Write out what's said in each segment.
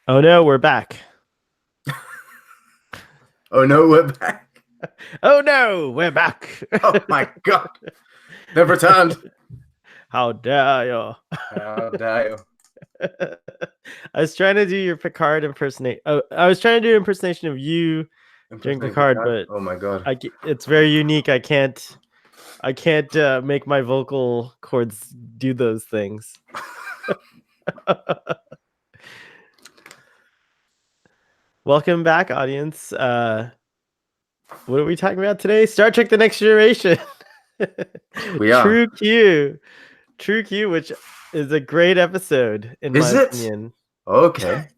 Oh no, we're back. Oh no, we're back. Oh no, we're back. Oh my god. They've returned. How dare you? How dare you? I was trying to do your Picard impersonation. Oh, I was trying to do an impersonation of you during Impersonating Picard, Picard? but Oh my god. it's very unique. I can't make my vocal cords do those things. Welcome back, audience. What are we talking about today? Star Trek: The Next Generation. We are. True Q, which is a great episode in Is my it? opinion. Okay.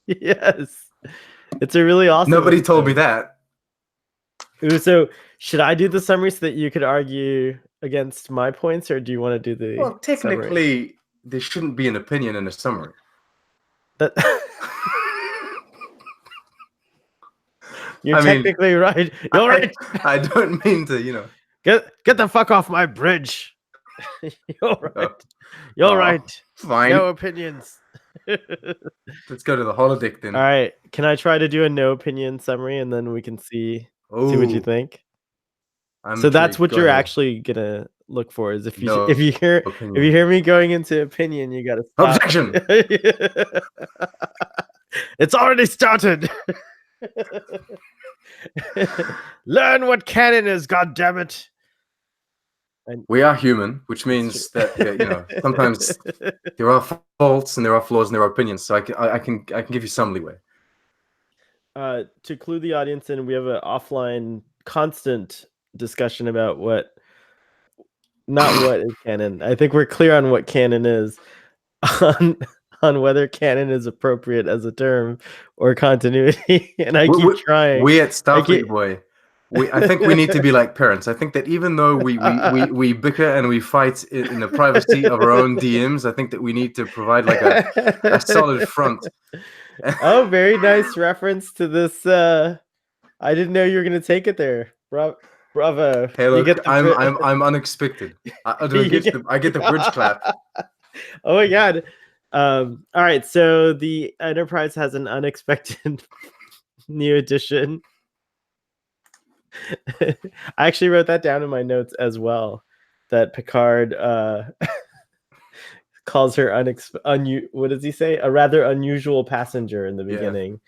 Yes, it's a really awesome. Nobody told me that. Ooh, so should I do the summary so that you could argue against my points, or do you want to do the? Well, technically, there shouldn't be an opinion in a summary. That you're technically right. You're right. I don't mean to, Get the fuck off my bridge. You're right. You're right. Fine. No opinions. Let's go to the holodeck then. All right. Can I try to do a no opinion summary and then we can see what you think? So that's what you're actually gonna look for. Is if you hear me going into opinion, you gotta stop. Objection. It's already started. Learn what canon is, goddammit. We are human, which means that sometimes there are faults and there are flaws and there are opinions. So I can give you some leeway. To clue the audience in, we have an offline constant discussion about what is canon. I think we're clear on what canon is, on whether canon is appropriate as a term or continuity. And I keep trying. We at Starfleet Boy. I think we need to be like parents. I think that even though we bicker and we fight in the privacy of our own DMs, I think that we need to provide like a solid front. Oh, very nice reference to this. I didn't know you were going to take it there. Bravo. Hey, look, I'm unexpected. I get the bridge clap. Oh my god. All right, so the Enterprise has an unexpected new addition. I actually wrote that down in my notes as well, that Picard calls her what does he say? A rather unusual passenger in the beginning,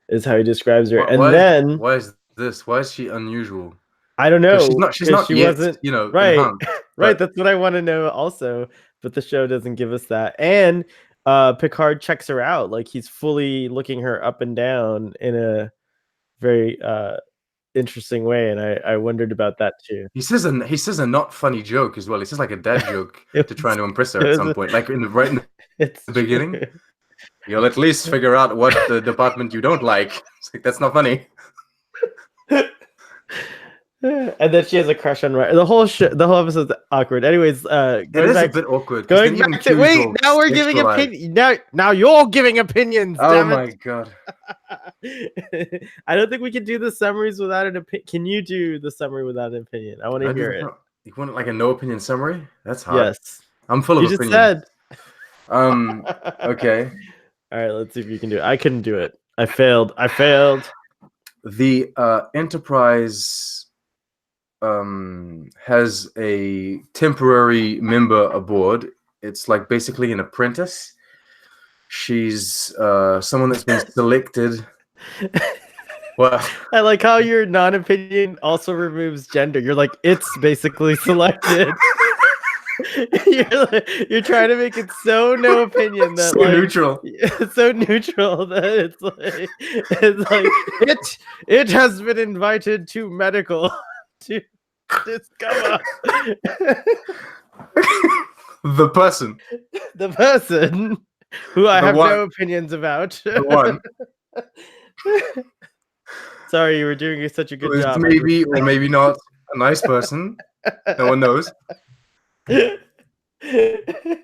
is how he describes her. Why is this? Why is she unusual? I don't know. She's not yet, wasn't, right. Enhanced, right. That's what I want to know also, but the show doesn't give us that. And Picard checks her out, like he's fully looking her up and down in a very interesting way, and I wondered about that too. He says a not funny joke as well. He says like a dad joke to try to impress her at some point, like in the beginning. You'll at least figure out what the department you don't like. It's like, that's not funny. And then she has a crush on Ryan. The whole episode's awkward. Anyways, it is a bit awkward. Going back to now we're giving opinions. Now you're giving opinions. Oh my god! I don't think we can do the summaries without an opinion. Can you do the summary without an opinion? I want to hear it. You want like a no opinion summary? That's hard. Yes, I'm full of opinions. You just said. Okay. All right. Let's see if you can do it. I couldn't do it. I failed. The Enterprise has a temporary member aboard. It's like basically an apprentice. She's someone that's been selected. Well, I like how your non-opinion also removes gender. You're like, it's basically selected. You're trying to make it so no opinion that so neutral. It's so neutral that it's like it has been invited to medical to discover the person who I have no opinions about. The one. Sorry, you were doing such a good job. Maybe or maybe not a nice person. No one knows.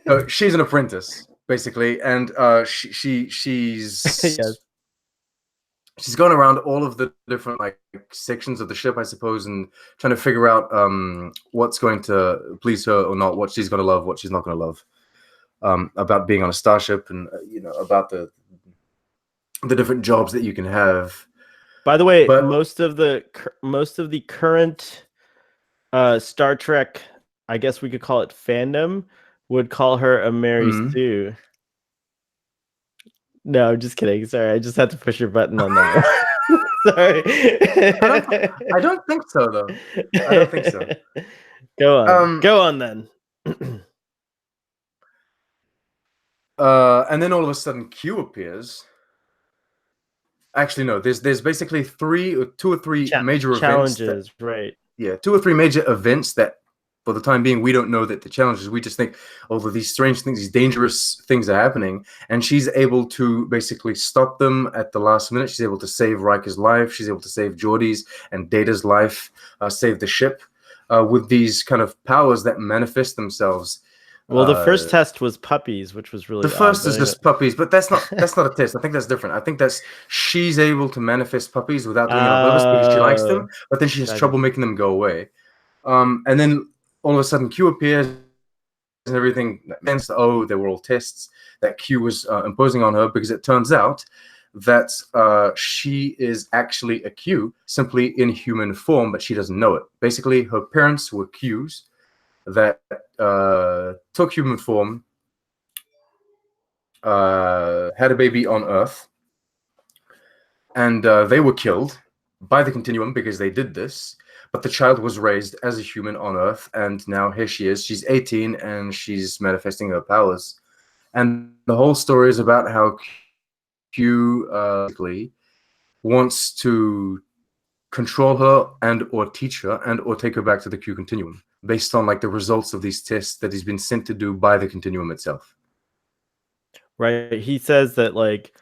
So she's an apprentice, basically, and she's yes. She's going around all of the different like sections of the ship, I suppose, and trying to figure out what's going to please her or not, what she's going to love, what she's not going to love, about being on a starship, and about the the different jobs that you can have. By the way, But most of the current Star Trek, I guess we could call it fandom, would call her a Mary Sue. No, I'm just kidding. Sorry, I just had to push your button on that one. Sorry. I don't think so though. I don't think so. Go on. Go on then. And then all of a sudden Q appears. Actually, no. There's basically two or three major challenges, events. Right? Yeah, two or three major events that, for the time being, we don't know that the challenges. We just think, oh, these strange things, these dangerous things are happening, and she's able to basically stop them at the last minute. She's able to save Riker's life. She's able to save Geordi's and Data's life, save the ship, with these kind of powers that manifest themselves. Well, the first test was puppies, which was really the first odd, is just puppies, but that's not a test. I think that's different. I think that's she's able to manifest puppies without doing it on purpose because she likes them, but then she has trouble making them go away. And then all of a sudden Q appears and everything. Oh, they were all tests that Q was imposing on her, because it turns out that she is actually a Q, simply in human form, but she doesn't know it. Basically, her parents were Qs that took human form, had a baby on Earth, and they were killed by the Continuum because they did this. But the child was raised as a human on Earth, and now here she is. She's 18, and she's manifesting her powers. And the whole story is about how Q basically wants to control her and or teach her and or take her back to the Q Continuum based on like the results of these tests that he's been sent to do by the Continuum itself. Right. He says that like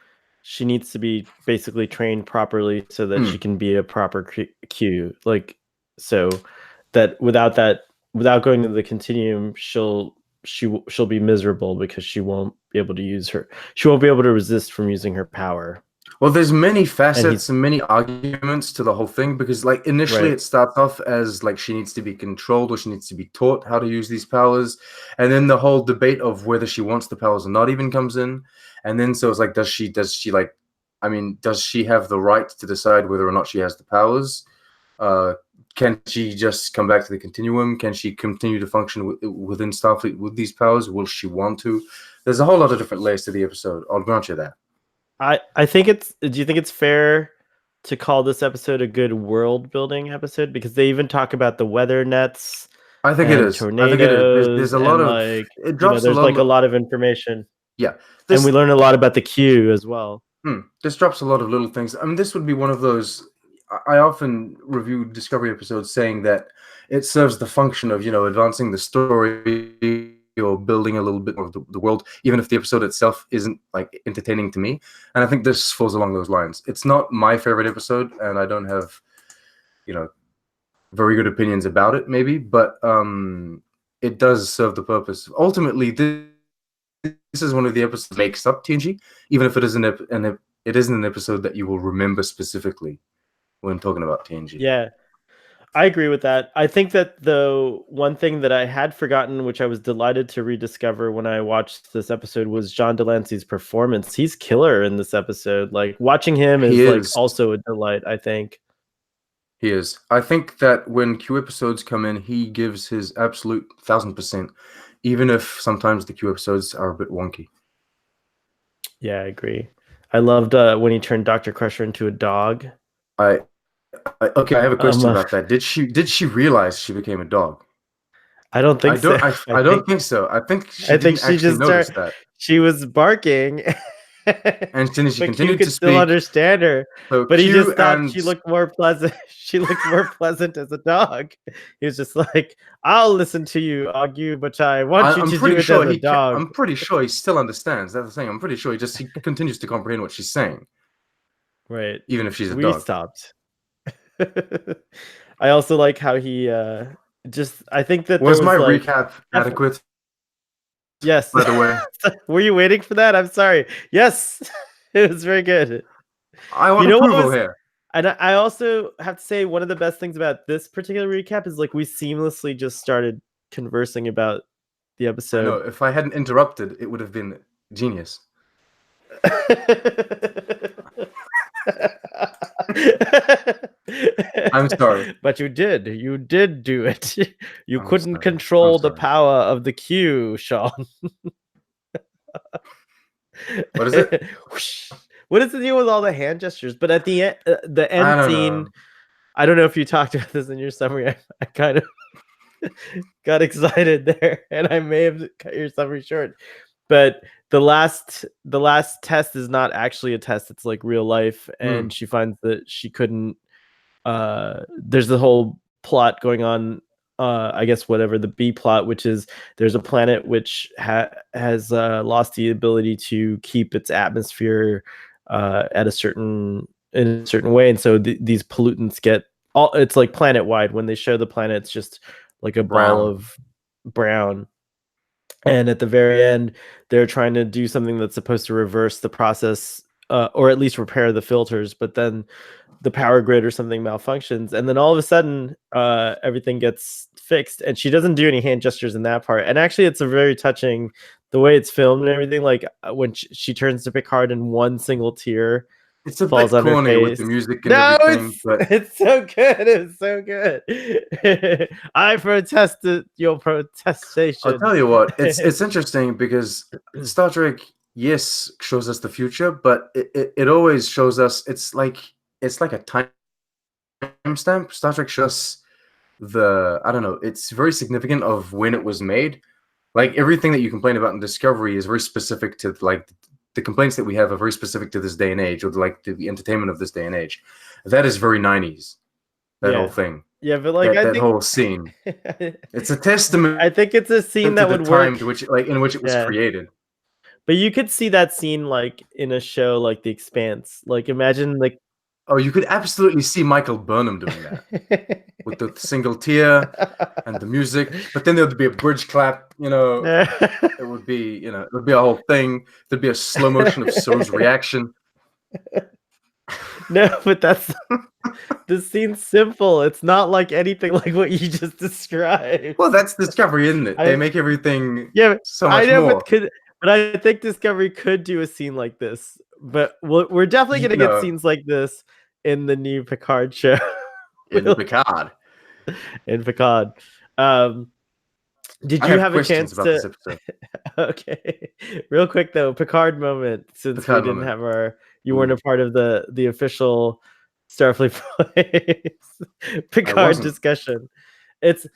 she needs to be basically trained properly so that she can be a proper Q. Like, so that without going to the Continuum, she'll be miserable because she won't be able to resist from using her power. Well, there's many facets and many arguments to the whole thing, because like initially it starts off as like she needs to be controlled or she needs to be taught how to use these powers, and then the whole debate of whether she wants the powers or not even comes in, and then so it's like, does she like, I mean, does she have the right to decide whether or not she has the powers? Can she just come back to the Continuum? Can she continue to function within Starfleet with these powers? Will she want to? There's a whole lot of different layers to the episode. I'll grant you that. I think do you think it's fair to call this episode a good world building episode? Because they even talk about the weather nets. I think it is. Tornadoes. I think it is. There's a lot of like, it drops there's like a lot of information. Yeah. And we learn a lot about the Q as well. This drops a lot of little things. I mean, this would be one of those. I often review Discovery episodes saying that it serves the function of, advancing the story or building a little bit more of the world, even if the episode itself isn't like entertaining to me. And I think this falls along those lines. It's not my favorite episode, and I don't have, very good opinions about it, maybe, but it does serve the purpose. Ultimately, this is one of the episodes that makes up TNG, even if it isn't an episode that you will remember specifically when talking about TNG. Yeah, I agree with that. I think that the one thing that I had forgotten, which I was delighted to rediscover when I watched this episode, was John Delancey's performance. He's killer in this episode. Like, watching him is like also a delight, I think. He is. I think that when Q episodes come in, he gives his absolute 1000%, even if sometimes the Q episodes are a bit wonky. Yeah, I agree. I loved when he turned Dr. Crusher into a dog. Okay, I have a question about that. Did she realize she became a dog? I don't think so. I don't think so. I think she didn't actually notice that. She was barking. And then she continued to speak. Still understand her, so but he just thought she looked more pleasant. She looked more pleasant as a dog. He was just like, "I'll listen to you argue, but I want you to do it as a dog." I'm pretty sure he still understands. That's the thing. I'm pretty sure he continues to comprehend what she's saying, right? Even if she's a dog. We stopped. I also like how he I think that was my recap adequate? Yes. By the way, were you waiting for that? I'm sorry. Yes, it was very good. I want approval here. And I also have to say, one of the best things about this particular recap is like we seamlessly just started conversing about the episode. I know. If I hadn't interrupted, it would have been genius. I'm sorry. But you did do it. You I'm couldn't sorry. I'm control the sorry. power of the Q, Sean. What is it? What is the deal with all the hand gestures? But at the I end don't scene, know. I don't know if you talked about this in your summary. I kind of got excited there, and I may have cut your summary short. But the last test is not actually a test; it's like real life, Hmm. and she finds that she couldn't. There's the whole plot going on. I guess whatever the B plot, which is there's a planet which has lost the ability to keep its atmosphere at a certain in a certain way, and so these pollutants get all. It's like planet wide. When they show the planet, it's just like a ball Brown. of brown. And at the very end, they're trying to do something that's supposed to reverse the process, or at least repair the filters. But then the power grid or something malfunctions, and then all of a sudden everything gets fixed, and she doesn't do any hand gestures in that part. And actually it's a very touching the way it's filmed and everything, like when she turns to Picard and one single tear It's a falls bit on her corny with the face. music and No, everything, it's but it's so good. It's so good. I protested your I'll protestation. tell you what, it's interesting because Star Trek, yes, shows us the future, but it always shows us it's like a timestamp. Star Trek shows I don't know, it's very significant of when it was made. Like everything that you complain about in Discovery is very specific to like the complaints that we have are very specific to this day and age, or like to the entertainment of this day and age. That is very 90s. That whole Yeah. thing, Yeah, but like that I that think whole scene. It's a testament I think it's a scene to that the would time work. to which like in which it was Yeah. created. But you could see that scene like in a show like The Expanse. Like imagine like Oh, you could absolutely see Michael Burnham doing that with the single tear and the music. But then there would be a bridge clap. It would be it would be a whole thing. There'd be a slow motion of So's reaction. No, but that's the scene's simple. It's not like anything like what you just described. Well, that's Discovery, isn't it? They I make everything Yeah, so I much know, more. but I think Discovery could do a scene like this. But we're definitely You gonna get know, scenes like this in the new Picard show. in Picard. In Picard. Um, did I you have have a questions chance about this to? episode. Okay, real quick though, Picard moment. Since we Picard didn't moment. have you weren't Ooh, a part of the official Starfleet I Picard wasn't. discussion. It's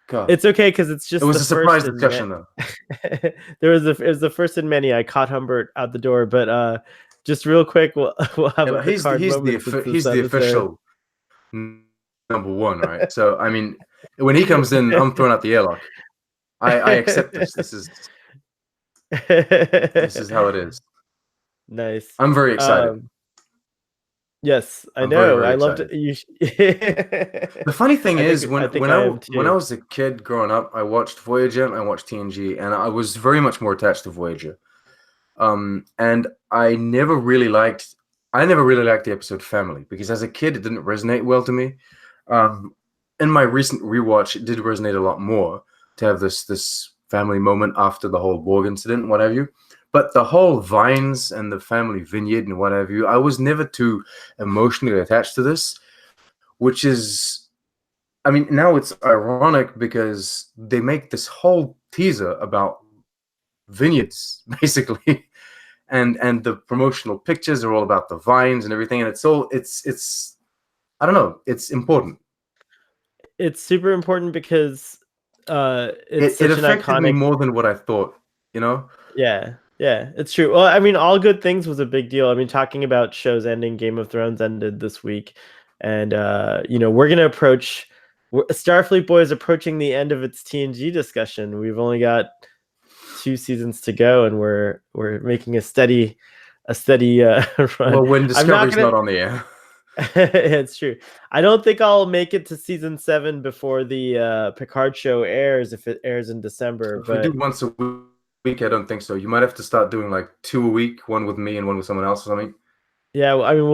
God, it's okay because it's it just was the a first surprise in many. discussion, though. It was the first in many. I caught Humbert out the door, but just real quick, we'll have Yeah, a but Picard moment since this he's the episode. official number one, right? So I mean, when he comes in, I'm throwing out the airlock. I accept this. This is how it is. Nice. I'm very excited. Yes, I I'm very, know. very I loved excited. it. You. The funny thing is, I think when I am when I too. was a kid growing up, I watched Voyager and I watched TNG, and I was very much more attached to Voyager. And I never really liked the episode Family because as a kid it didn't resonate well to me. In my recent rewatch, it did resonate a lot more to have this family moment after the whole Borg incident, what have you. But the whole Vines and the family vineyard and what have you, I was never too emotionally attached to this, which is, I mean, now it's ironic because they make this whole teaser about vineyards, basically. And the promotional pictures are all about the vines and everything, and it's I don't know, it's important. It's super important because it's It such an affected me iconic. more than what I thought, you know. Yeah, yeah, it's true. Well, I mean, All Good Things was a big deal. I mean, talking about shows ending, Game of Thrones ended this week, and we're gonna approach Starfleet Boy is approaching the end of its TNG discussion. We've only got 2 seasons to go, and we're making a steady run. Well, when I'm not Discovery's gonna. not on the air. It's true. I don't think I'll make it to season 7 before the Picard show airs, if it airs in December. If we do But once a week, I don't think so. You might have to start doing like 2 a week, one with me and one with someone else or something. yeah, I mean,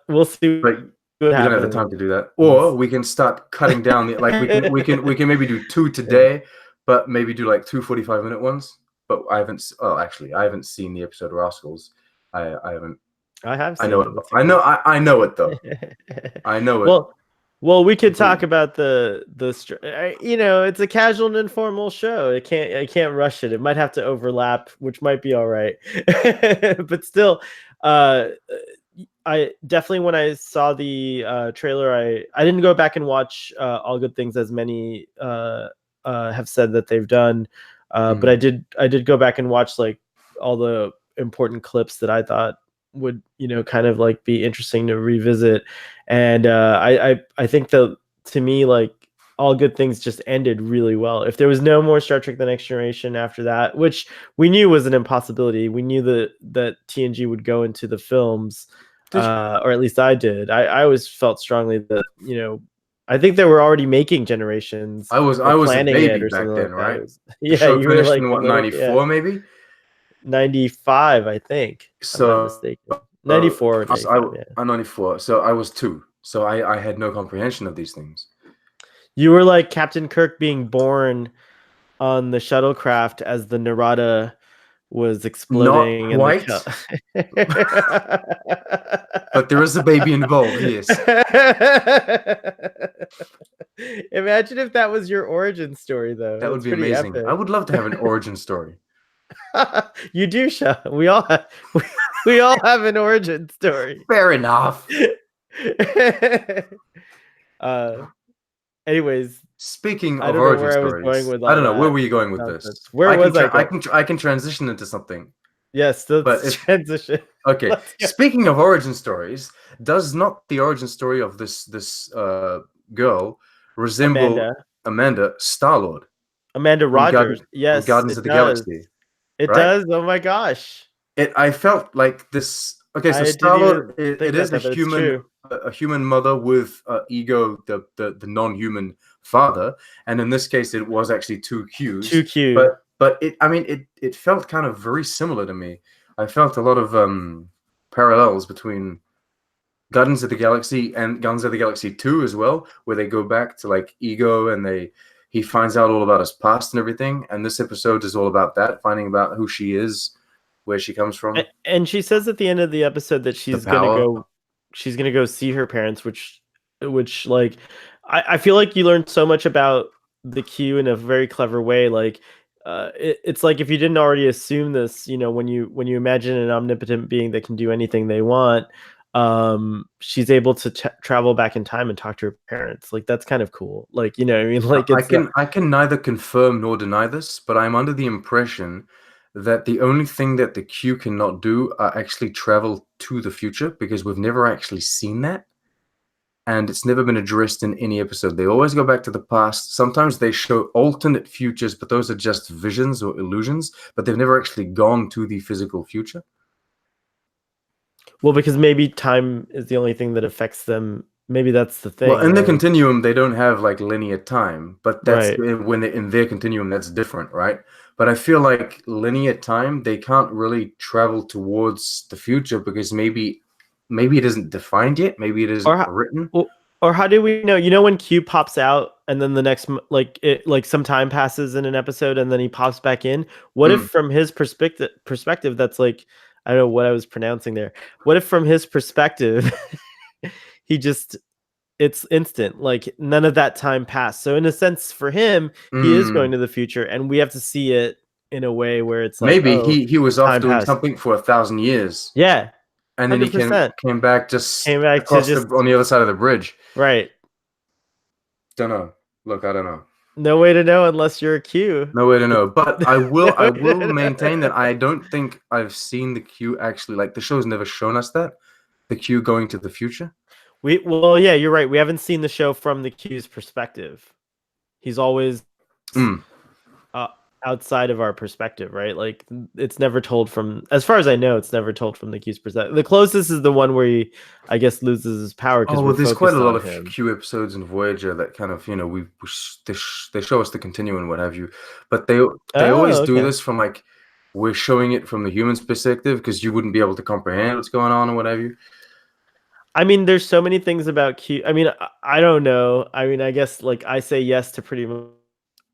we'll see But what we don't have the happens. time to do that. Or we can start cutting down the like we can maybe do 2 today, but maybe do like 2 45-minute ones. But I haven't seen the episode Rascals. I haven't. I have I seen know it. it. It's a I good. know. I know it though. I know it Well, we could talk completely. about you know, it's a casual and informal show. I can't rush it. It might have to overlap, which might be all right. But still, uh, I definitely when I saw the trailer, I didn't go back and watch All Good Things as many have said that they've done, but Mm. I did go back and watch like all the important clips that I thought would you know kind of like be interesting to revisit, and I think that to me like All Good Things just ended really well. If there was no more Star Trek: The Next Generation after that, which we knew was an impossibility, we knew that TNG would go into the films, Did or at least I did. I always felt strongly that you know, I think they were already making Generations or I was a planning it baby or something back then, like that. It right? was The yeah, show you were finished like in a what, little yeah, 94 maybe? 95, I think. I'm not So mistaken. 94 or 95, yeah. I'm 94. So I was 2. So I had no comprehension of these things. You were like Captain Kirk being born on the shuttlecraft as the Narada was Not exploding and quite, but there is a baby involved, yes. Imagine if that was your origin story though. That would That's be pretty amazing. I epic. would love to have an origin story. You do, Sean. We all have an origin story. Fair enough. uh anyways, Speaking I of don't know origin where I was going stories, with I all don't know where that were you going with nonsense. this. Where was I going? I can transition into something. Yes, But let's if transition. okay, Let's go. speaking of origin stories, does not the origin story of this girl resemble Amanda. Amanda Starlord Amanda from Rogers. Yes, Guardians it of the does. Galaxy, It right? does. Oh my gosh. It I felt like this. Okay, so I didn't Starlord, even think it about is that, but it's true. a human mother with ego, the non-human father, and in this case, it was actually two Qs. Too cute. But it, I mean, it felt kind of very similar to me. I felt a lot of parallels between Guardians of the Galaxy and Guardians of the Galaxy 2 as well, where they go back to like ego and he finds out all about his past and everything. And this episode is all about that, finding about who she is, where she comes from, And she says at the end of the episode that the power. she's gonna go see her parents, which like I feel like you learned so much about the Q in a very clever way. Like it's like if you didn't already assume this, you know, when you imagine an omnipotent being that can do anything they want, she's able to travel back in time and talk to her parents. Like that's kind of cool. Like you know what I mean, like it's I can neither confirm nor deny this, but I'm under the impression that the only thing that the Q cannot do are actually travel to the future because we've never actually seen that. And it's never been addressed in any episode. They always go back to the past. Sometimes they show alternate futures, but those are just visions or illusions, but they've never actually gone to the physical future. well because maybe time is the only thing that affects them. Maybe that's the Well, thing, in the right? continuum, they don't have like linear time, but that's Right. when they're in their continuum, that's different, right? But I feel like linear time, they can't really travel towards the future because maybe it isn't defined yet, maybe it isn't Or how, written. or how do we know? You know when Q pops out and then the next like it like some time passes in an episode and then he pops back in. What if Mm, from his perspective that's like I don't know what I was pronouncing there. What if from his perspective he just it's instant like none of that time passed. So in a sense for him he is going mm. to the future and we have to see it in a way where it's like Maybe oh he was off time doing passed. something for 1,000 years, Yeah, and then he 100%. came back just Came back to across the just on the other side of the bridge. right. Don't know. Look, I don't know. No way to know unless you're a Q. No way to know. But No I way to will maintain that I don't think I've seen the Q actually, like the show's never shown us that. The Q going to the future. well, yeah, you're right. We haven't seen the show from the Q's perspective. He's always Mm. uh, outside of our perspective, right? Like it's never told from, as far as I know, it's never told from the Q's perspective. The closest is the one where he, I guess, loses his power because Oh, we're well, there's quite a focused lot on of him. Q episodes in Voyager that kind of, they show us the continuum and what have you, but they always Oh, do okay. this from like we're showing it from the human's perspective because you wouldn't be able to comprehend what's going on or what have you. I mean, there's so many things about Q. I mean, I don't know. I mean, I guess like I say yes to pretty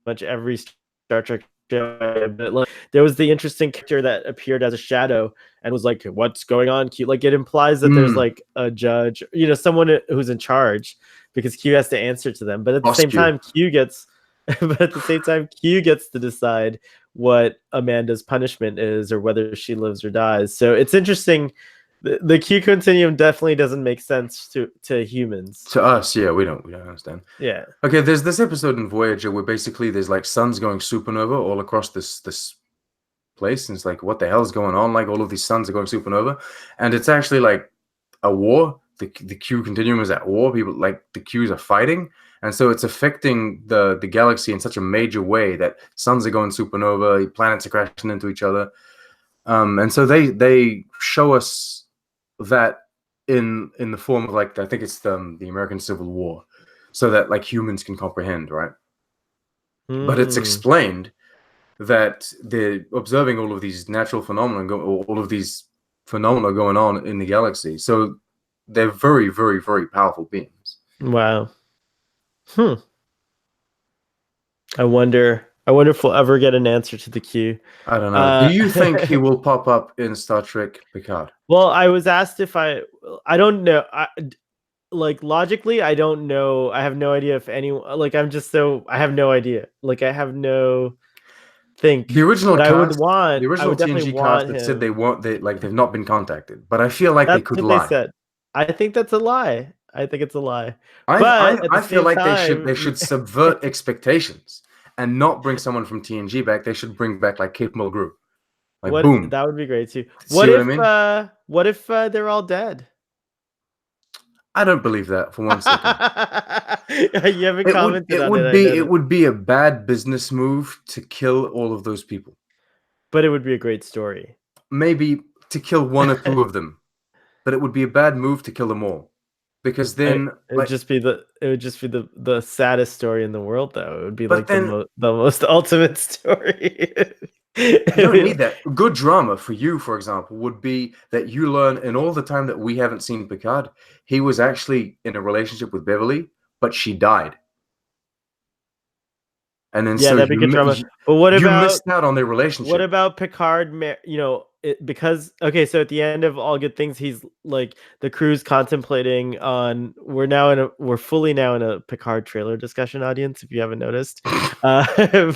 much every Star Trek but like there was the interesting character that appeared as a shadow and was like, "What's going on, Q?" Like it implies that there's Mm, like a judge, someone who's in charge, because Q has to answer to them. But at the Boss same Q. time, but at the same time, Q gets to decide what Amanda's punishment is or whether she lives or dies. So it's interesting. The Q continuum definitely doesn't make sense to humans. To us, yeah, we don't understand. Yeah. Okay, there's this episode in Voyager where basically there's like suns going supernova all across this place, and it's like, what the hell is going on? Like all of these suns are going supernova, and it's actually like a war. The Q continuum is at war. People like the Qs are fighting, and so it's affecting the galaxy in such a major way that suns are going supernova, planets are crashing into each other, and so they show us that in the form of like I think it's the American Civil War, so that like humans can comprehend, right? But it's Mm. explained that they're observing all of these natural phenomena, all of these phenomena going on in the galaxy. So they're very, very, very powerful beings. Wow. Hmm. I wonder if we'll ever get an answer to the Q. I don't know. Do Uh, you think he will pop up in Star Trek Picard? well, I was asked if I don't know. Like logically, I don't know. I have no idea if anyone, like, I have no idea. Like, I have no think, The original but cast, the I original would definitely TNG cast want had said him. they've not been contacted, but I feel like they That's could what they lie. said. I think that's a lie. I think it's a lie. I, But I at the I feel same like they should time, subvert expectations and not bring someone from TNG back. They should bring back like Kate Mulgrew. Like what boom. that would be great too. See what I mean? What if they're all dead? I don't believe that for 1 second. You haven't commented It on it, would I be it noticed. would be a bad business move to kill all of those people. But it would be a great story. Maybe to kill one or two of them, but it would be a bad move to kill them all, because then like It would just be the saddest story in the world, though. It would be but like then the most ultimate story. you don't need that. Good drama for you, for example, would be that you learn in all the time that we haven't seen Picard, he was actually in a relationship with Beverly, but she died. And then Yeah, so that'd be good drama. you, But you missed out on their what relationship. about Picard? Because okay, so at the end of All Good Things, he's like the crew's contemplating on. We're fully now in a Picard trailer discussion audience. If you haven't noticed, uh,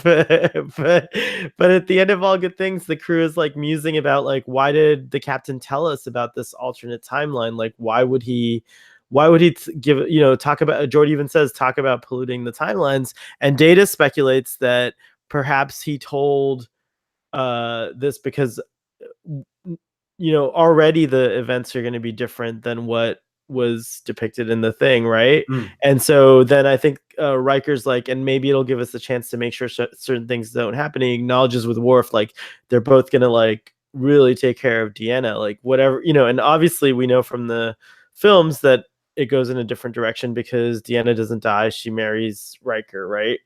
but, but at the end of All Good Things, the crew is like musing about like why did the captain tell us about this alternate timeline? Like why would he? Why would he give talk about? Jordy even says talk about polluting the timelines, and Data speculates that perhaps he told this because already the events are going to be different than what was depicted in the thing, right? Mm. And so then I think Riker's like, and maybe it'll give us a chance to make sure certain things don't happen. He acknowledges with Worf like they're both gonna like really take care of Deanna, like whatever, and obviously we know from the films that it goes in a different direction because Deanna doesn't die, she marries Riker, right?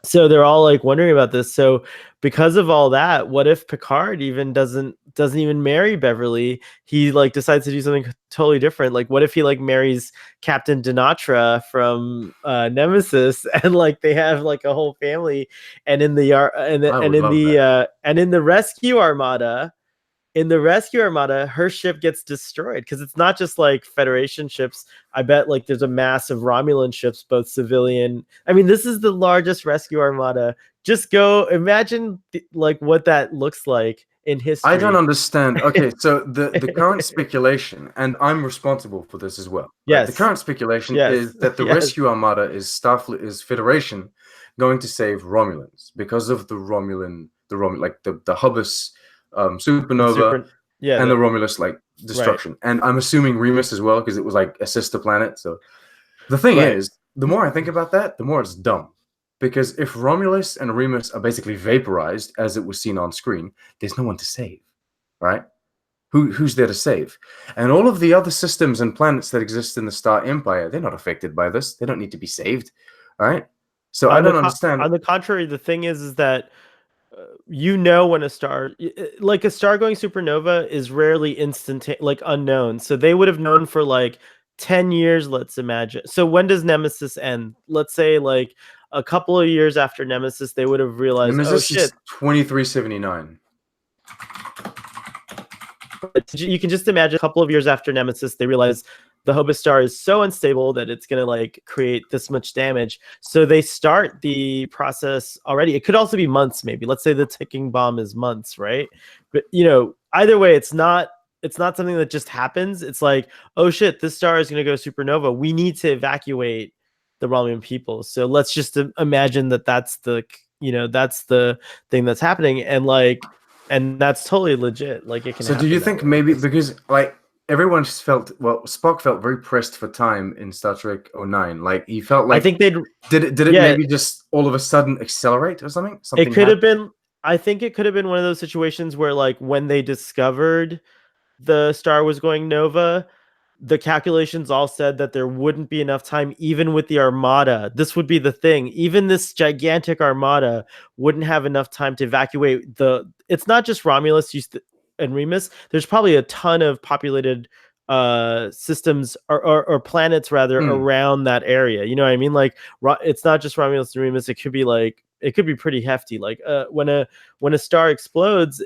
So they're all like wondering about this. So because of all that, what if Picard even doesn't even marry Beverly? He like decides to do something totally different. Like what if he like marries Captain Dinatra from Nemesis and like they have like a whole family, and in the I would love that. and in the rescue armada, her ship gets destroyed because it's not just like Federation ships. I bet like there's a mass of Romulan ships, both civilian. I mean, this is the largest rescue armada. Just go imagine like what that looks like in I don't history. understand. Okay, so the current speculation, and I'm responsible for this as well, right? The Yes, current speculation yes, is that the yes. rescue armada is Starfleet, is Federation going to save Romulans because of the Hubris The supernova super, yeah, and the Romulus like right, destruction. And I'm assuming Remus as well because it was like a sister planet. So the thing right. is, the more I think about that, the more it's dumb. Because if Romulus and Remus are basically vaporized, as it was seen on screen, there's no one to save, right? Who's there to save? And all of the other systems and planets that exist in the Star Empire, they're not affected by this. They don't need to be saved, right? So I don't understand. On the contrary, the thing is that when a star like a star going supernova is rarely instantaneous, like unknown, so they would have known for like 10 years, let's imagine. So when does Nemesis end? Let's say like a couple of years after Nemesis, they would have realized, oh Nemesis shit. is 2379. You can just imagine a couple of years after Nemesis, they realize the Hobus star is so unstable that it's going to like create this much damage. So they start the process already. It could also be months, maybe. Let's say the ticking bomb is months, right? But either way, it's not something that just happens. It's like, oh shit, this star is going to go supernova. We need to evacuate the Romulan people. So let's just imagine that that's the thing that's happening, and that's totally legit. Like it can So happen. do you think maybe because like everyone just felt Spock felt very pressed for time in Star Trek 09. Like he felt like I think they'd did it maybe just all of a sudden accelerate or something? It could have been. I think it could have been one of those situations where like when they discovered the star was going nova, the calculations all said that there wouldn't be enough time, even with the armada. This would be the thing. Even this gigantic armada wouldn't have enough time to evacuate it's not just Romulus and Remus. There's probably a ton of populated systems or planets rather around that area. You know what I mean? Like it's not just Romulus and Remus. It could be pretty hefty. Like when a star explodes,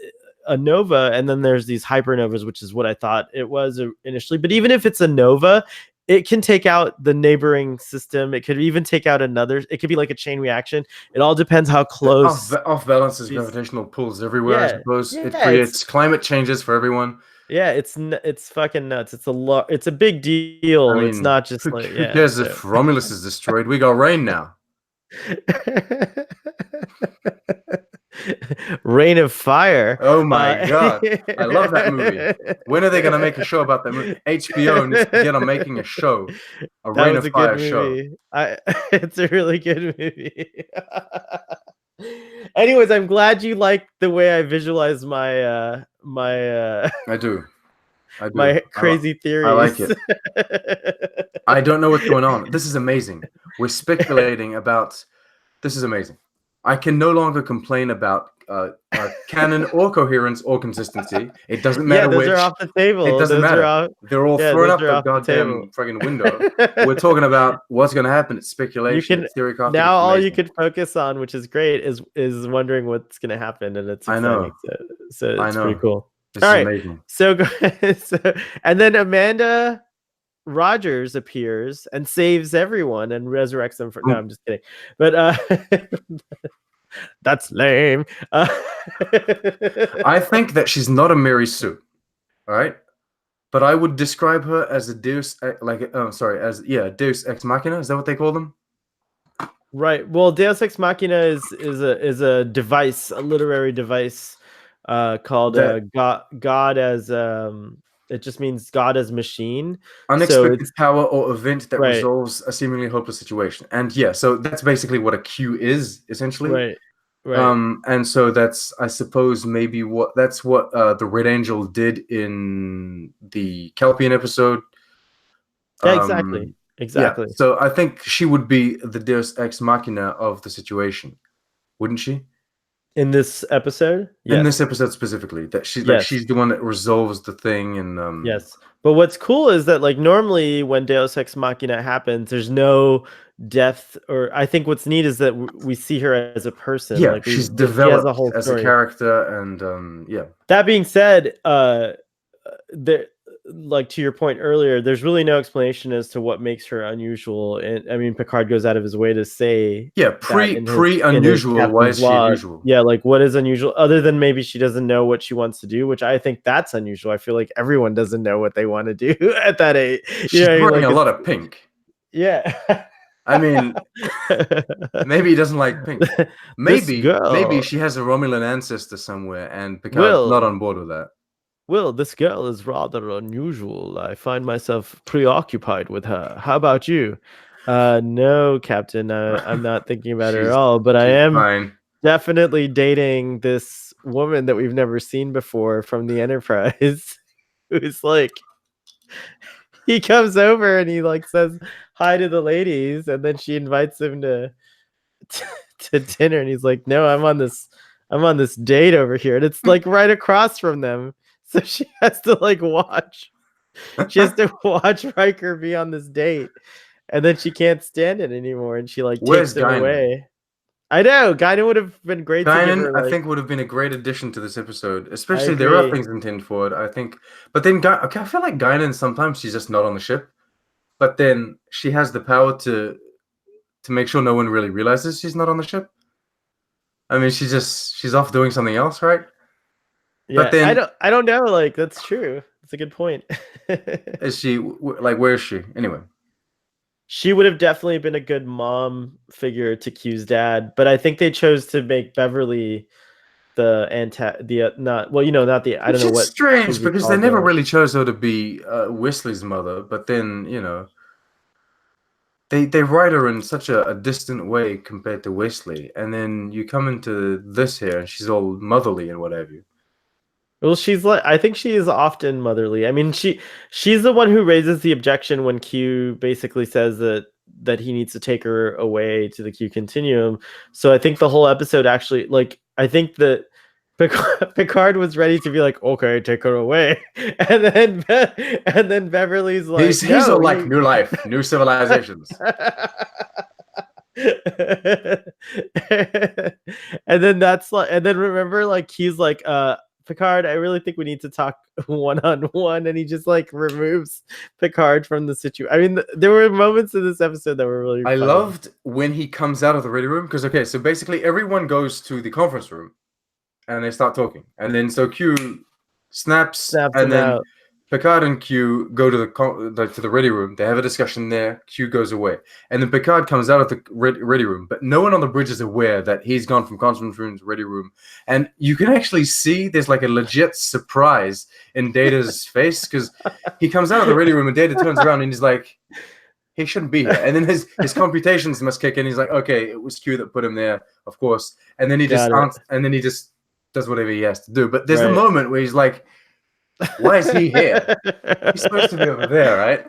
a nova, and then there's these hypernovas, which is what I thought it was initially. But even if it's a nova, it can take out the neighboring system. It could even take out another. It could be like a chain reaction. It all depends how close. Off balances gravitational pulls everywhere. I suppose it creates climate changes for everyone. Yeah, it's fucking nuts. It's a big deal. I mean, it's not just who cares if Romulus is destroyed? We got rain now. Rain of Fire. Oh my god, I love that movie. When are they gonna make a show about that movie? HBO needs to get on making a show, Rain of Fire show. It's a really good movie. Anyways, I'm glad you like the way I visualize my I do. My crazy theories. I like it. I don't know what's going on. This is amazing. We're speculating about. This is amazing. I can no longer complain about canon or coherence or consistency. It doesn't matter which. Those are off the table. It doesn't matter. They're all thrown up the goddamn friggin' window. We're talking about what's going to happen. It's speculation. It's theory crafting. Now all you could focus on, which is great, is wondering what's going to happen, and it's exciting. I know. So it's pretty cool. This is amazing. So and then Amanda Rogers appears and saves everyone and resurrects them. No, I'm just kidding. But that's lame. I think that she's not a Mary Sue, all right? But I would describe her as a Deus, Deus Ex Machina. Is that what they call them? Right. Well, Deus Ex Machina is a device, a literary device called God as it just means God as machine. Unexpected power or event that resolves a seemingly hopeless situation. And so that's basically what a Q is, essentially. Right. And so that's, I suppose, maybe what the Red Angel did in the Kelpian episode. Yeah, exactly. Yeah. So I think she would be the Deus Ex Machina of the situation, wouldn't she? In this episode? Yes. In this episode specifically, that she's the one that resolves the thing, and yes. But what's cool is that like normally when Deus Ex Machina happens, there's no depth, or I think what's neat is that we see her as a person. Yeah, like she's developed as a character, and That being said, like to your point earlier, there's really no explanation as to what makes her unusual. And I mean, Picard goes out of his way to say, pre unusual. Why is she unusual? Yeah, like what is unusual? Other than maybe she doesn't know what she wants to do, which I think that's unusual. I feel like everyone doesn't know what they want to do at that age. She's wearing a lot of pink. Yeah. I mean, maybe he doesn't like pink. Maybe she has a Romulan ancestor somewhere, and Picard's not on board with that. Will, this girl is rather unusual. I find myself preoccupied with her. How about you? No, Captain. I'm not thinking about her at all, but I am definitely dating this woman that we've never seen before from the Enterprise. Who's like, he comes over and he like says hi to the ladies, and then she invites him to dinner, and he's like, no, I'm on this date over here, and it's like right across from them. So she has to like watch. She has to watch Riker be on this date, and then she can't stand it anymore, and she like takes Where's him Guinan? away. I know Guinan would have been great to give Guinan, her I like. think, would have been a great addition to this episode. I Especially there are agree. things in Tin Forward, I think. But then, okay, I feel like Guinan sometimes she's just not on the ship. But then she has the power to make sure no one really realizes she's not on the ship. I mean, she's off doing something else, right? But Yeah, then I don't know. Like that's true. That's a good point. is she like where is she anyway? She would have definitely been a good mom figure to Q's dad, but I think they chose to make Beverly the not well, not the I don't Which know is what strange should be because they called never the really chose her to be Wesley's mother. But then they write her in such a distant way compared to Wesley, and then you come into this here and she's all motherly and what have you. well, she's like I think she is often motherly. I mean, she's the one who raises the objection when Q basically says that he needs to take her away to the Q continuum. So I think the whole episode actually like I think that Picard was ready to be like, okay, take her away, and then Beverly's like, He's no, all like you. new life, new civilizations. And then that's like, and then remember, like he's like, Picard, I really think we need to talk one on one, and he just like removes Picard from the situation. I mean, there were moments in this episode that were really I funny. loved when he comes out of the ready room because okay, so basically everyone goes to the conference room and they start talking, and then so Q snaps, Snaps and him then out. Picard and Q go to the ready room. They have a discussion there. Q goes away, and then Picard comes out of the ready room, but no one on the bridge is aware that he's gone from conference room to ready room. And you can actually see there's like a legit surprise in Data's face because he comes out of the ready room and Data turns around and he's like, he shouldn't be here. And then his computations must kick in. He's like, okay, it was Q that put him there, of course. And then he just Got it. and then he just does whatever he has to do. But there's the Right. moment where he's like, why is he here? He's supposed to be over there, right?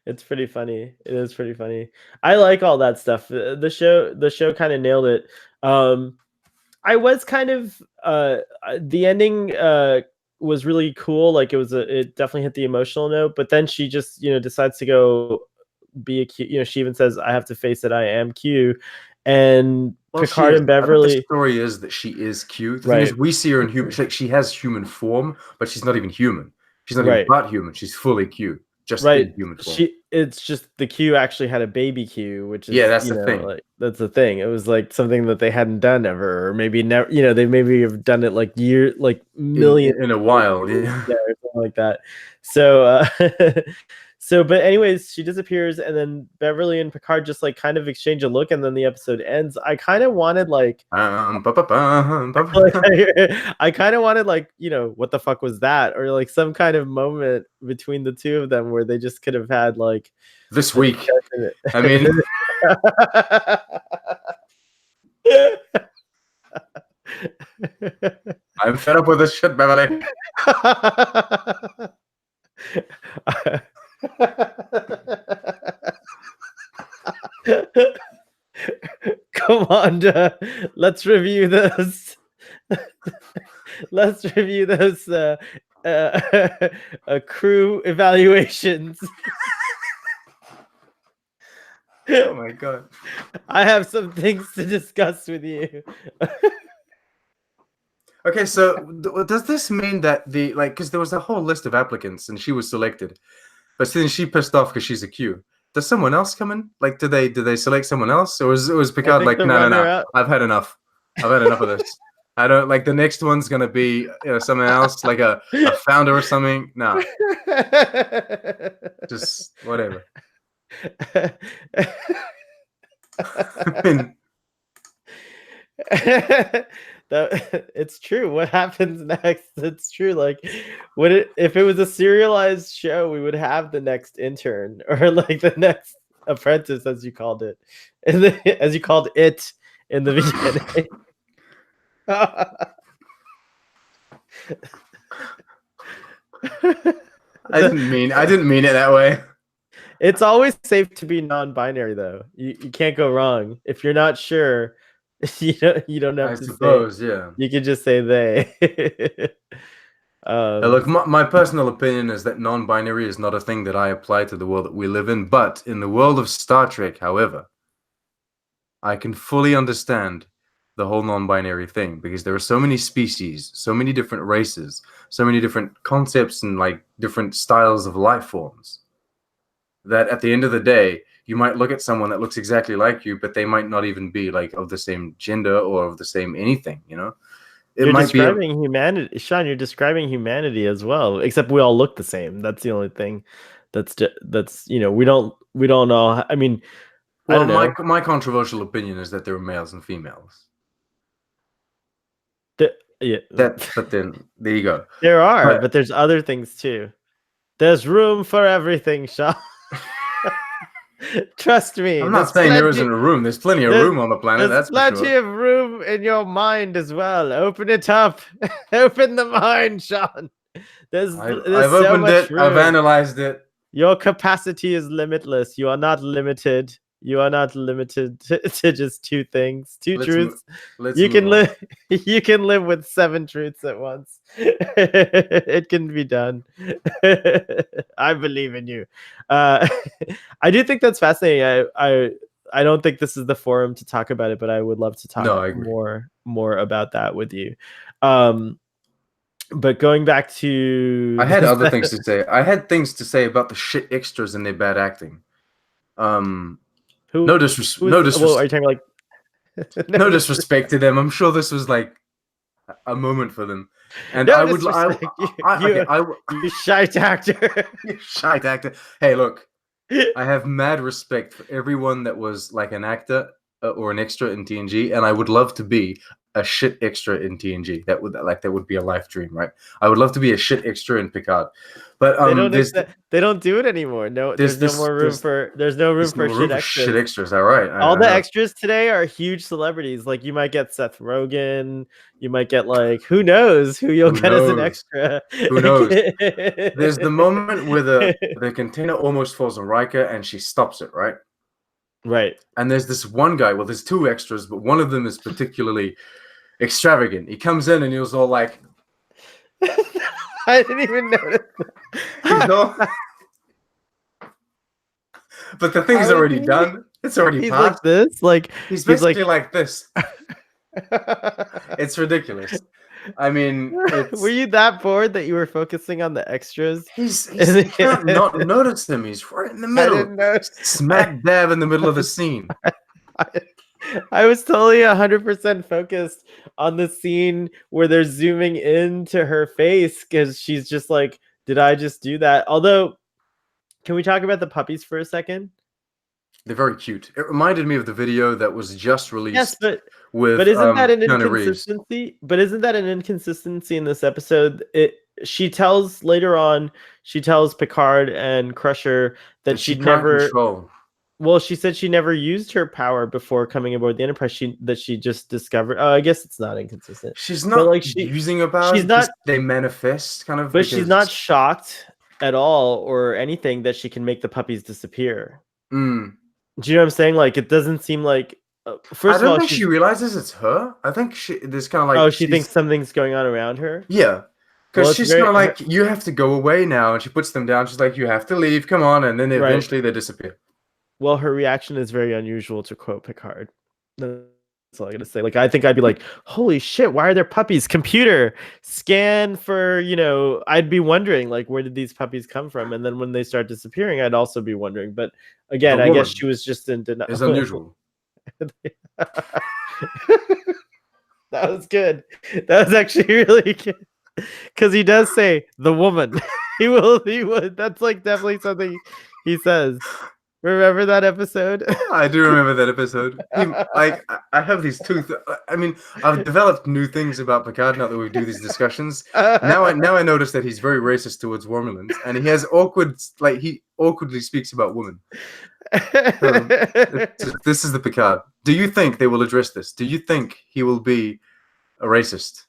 It's pretty funny. It is pretty funny. I like all that stuff. The show kind of nailed it. I was kind of the ending was really cool. Like it definitely hit the emotional note, but then she just, decides to go be a Q. She even says, I have to face it, I am Q. And Well, she Picard is. and I think the Beverly, story is that she is cute. The thing is, right, we see her in human. She has human form, but she's not even human. She's not even right. part human. She's fully cute, just Right. in human form. It's just the Q actually had a baby Q, which Yeah, is, that's the thing. like that's the thing. It was like something that they hadn't done ever, or maybe never, they maybe have done it like like millions In a of years while, ago, yeah. yeah, or something like that. So but anyways, she disappears, and then Beverly and Picard just like kind of exchange a look, and then the episode ends. I kind of wanted like like I kind of wanted like, what the fuck was that, or like some kind of moment between the two of them where they just could have had like This a week. I mean, discussion. I'm fed up with this shit, Beverly. Come on, let's review those. Let's review those crew evaluations. Oh my god. I have some things to discuss with you. Okay, so does this mean that because there was a whole list of applicants and she was selected, but then she pissed off because she's a Q. Does someone else come in? Like, did they select someone else, or was I Picard think like, the no, runner-up. I've had enough. I've had enough of this. I don't like the next one's gonna be someone else, like a founder or something. No, just whatever. I mean, It's true. What happens next? It's true. Like, if it was a serialized show, we would have the next intern or like the next apprentice, as you called it, as you called it in the beginning. I didn't mean it that way. It's always safe to be non-binary, though. You can't go wrong. If you're not sure, you don't have I to say. suppose, yeah. You can just say they. Look, my personal opinion is that non-binary is not a thing that I apply to the world that we live in. But in the world of Star Trek, however, I can fully understand the whole non-binary thing because there are so many species, so many different races, so many different concepts and like different styles of life forms that at the end of the day, you might look at someone that looks exactly like you, but they might not even be like of the same gender or of the same anything, you know? It You're might be a, describing humanity, Sean. You're describing humanity as well, except we all look the same. That's the only thing. That's we don't know. I mean, I well, don't know. my controversial opinion is that there are males and females. Yeah, But then there you go. there are, But but there's other things too. There's room for everything, Sean. Trust me. I'm not saying there isn't a room. There's plenty of room on the planet, There's that's for plenty sure. of room in your mind as well. Open it up. Open the mind, Sean. There's I've so opened much it. I've room. analyzed it. Your capacity is limitless. You are not limited. You are not limited to just two things, two truths. You can live. You can live with 7 truths at once. It can be done. I believe in you. I do think that's fascinating. I don't think this is the forum to talk about it, but I would love to talk more about that with you. But going back to, I had other things to say. I had things to say about the shit extras and their bad acting. No disrespect. Well, are you talking like? No disrespect to them. I'm sure this was like a moment for them. And no I would, you shite actor. You shite actor. Hey, look, I have mad respect for everyone that was like an actor or an extra in TNG, and I would love to be a shit extra in TNG. That would be a life dream, right? I would love to be a shit extra in Picard, but they don't do it anymore. No, there's no room for shit extras. All right, all the extras today are huge celebrities. Like you might get Seth Rogen, you might get like who knows who you'll get as an extra. Who knows? There's the moment where the container almost falls on Riker and she stops it, right? Right. And there's this one guy. Well, there's 2 extras, but one of them is particularly extravagant. He comes in and he was all like, I didn't even notice. But the thing's already done. It's already he's passed. Like this, like he's basically like this. It's ridiculous. I mean, were you that bored that you were focusing on the extras? You can't not notice him. He's right in the middle, smack dab in the middle of the scene. I was totally 100% focused on the scene where they're zooming into her face because she's just like, did I just do that? Although, can we talk about the puppies for a second? They're very cute. It reminded me of the video that was just released. Yes, but with isn't that an inconsistency? But isn't that an inconsistency in this episode? She tells Picard and Crusher that she never control. Well, she said she never used her power before coming aboard the Enterprise. That she just discovered. I guess it's not inconsistent. She's not like using her power. She's not. They manifest kind of. But she's not shocked at all or anything that she can make the puppies disappear. Mm. Do you know what I'm saying? Like it doesn't seem like. First of all, she realizes it's her. I think there's kind of like. Oh, she thinks something's going on around her. Yeah, because she's kind of like, you have to go away now, and she puts them down. She's like, you have to leave. Come on, and then eventually they disappear. Well, her reaction is very unusual, to quote Picard. That's all I gotta say. Like, I think I'd be like, holy shit, why are there puppies? Computer, scan for, I'd be wondering, like, where did these puppies come from? And then when they start disappearing, I'd also be wondering. But again, I guess she was just in denial. It's unusual. That was good. That was actually really good. Because he does say, the woman. He would. That's like definitely something he says. Remember that episode? I do remember that episode. I have these I mean, I've developed new things about Picard now that we do these discussions. Now I notice that he's very racist towards Romulans, and he has he awkwardly speaks about women. This is the Picard. Do you think they will address this? Do you think he will be a racist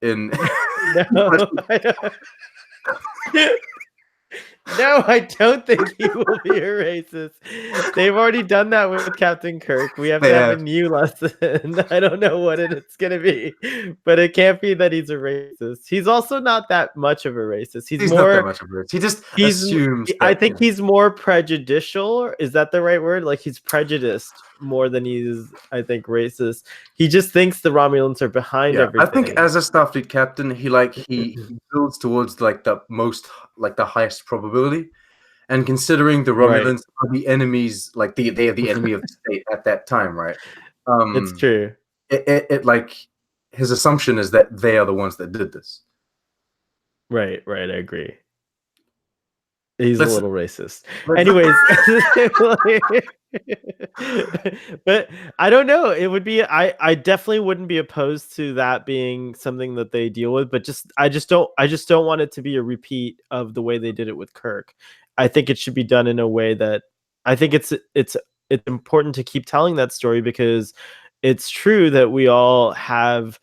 in? No. No, I don't think he will be a racist. They've already done that with Captain Kirk. We have They to have a have. new lesson. I don't know what it's going to be, but it can't be that he's a racist. He's also not that much of a racist. He's not that much of a racist. He just assumes I that, think he's more prejudicial. Is that the right word? Like he's prejudiced more than he's, I think, racist. He just thinks the Romulans are behind yeah. I think everything. as a Starfleet captain, he builds towards like the most, like the highest probability. And considering the Right. Romulans are the enemies, like they are the enemy of the state at that time, right? It's true. It like his assumption is that they are the ones that did this. Right, I agree. He's a Let's, little racist. let's Anyways, but I don't know. It would be I definitely wouldn't be opposed to that being something that they deal with, but I just don't want it to be a repeat of the way they did it with Kirk. I think it should be done in a way that I think it's important to keep telling that story because it's true that we all have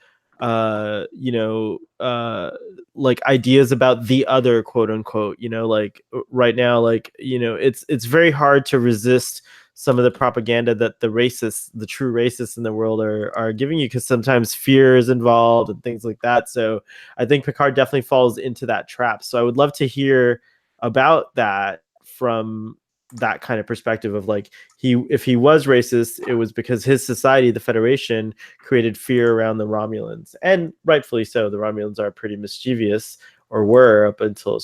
like ideas about the other, quote unquote, like right now, like it's very hard to resist some of the propaganda that the true racists in the world are giving you, because sometimes fear is involved and things like that. So I think Picard definitely falls into that trap. So I would love to hear about that from that kind of perspective of like, if he was racist, it was because his society, the Federation, created fear around the Romulans, and rightfully so. The Romulans are pretty mischievous, or were, up until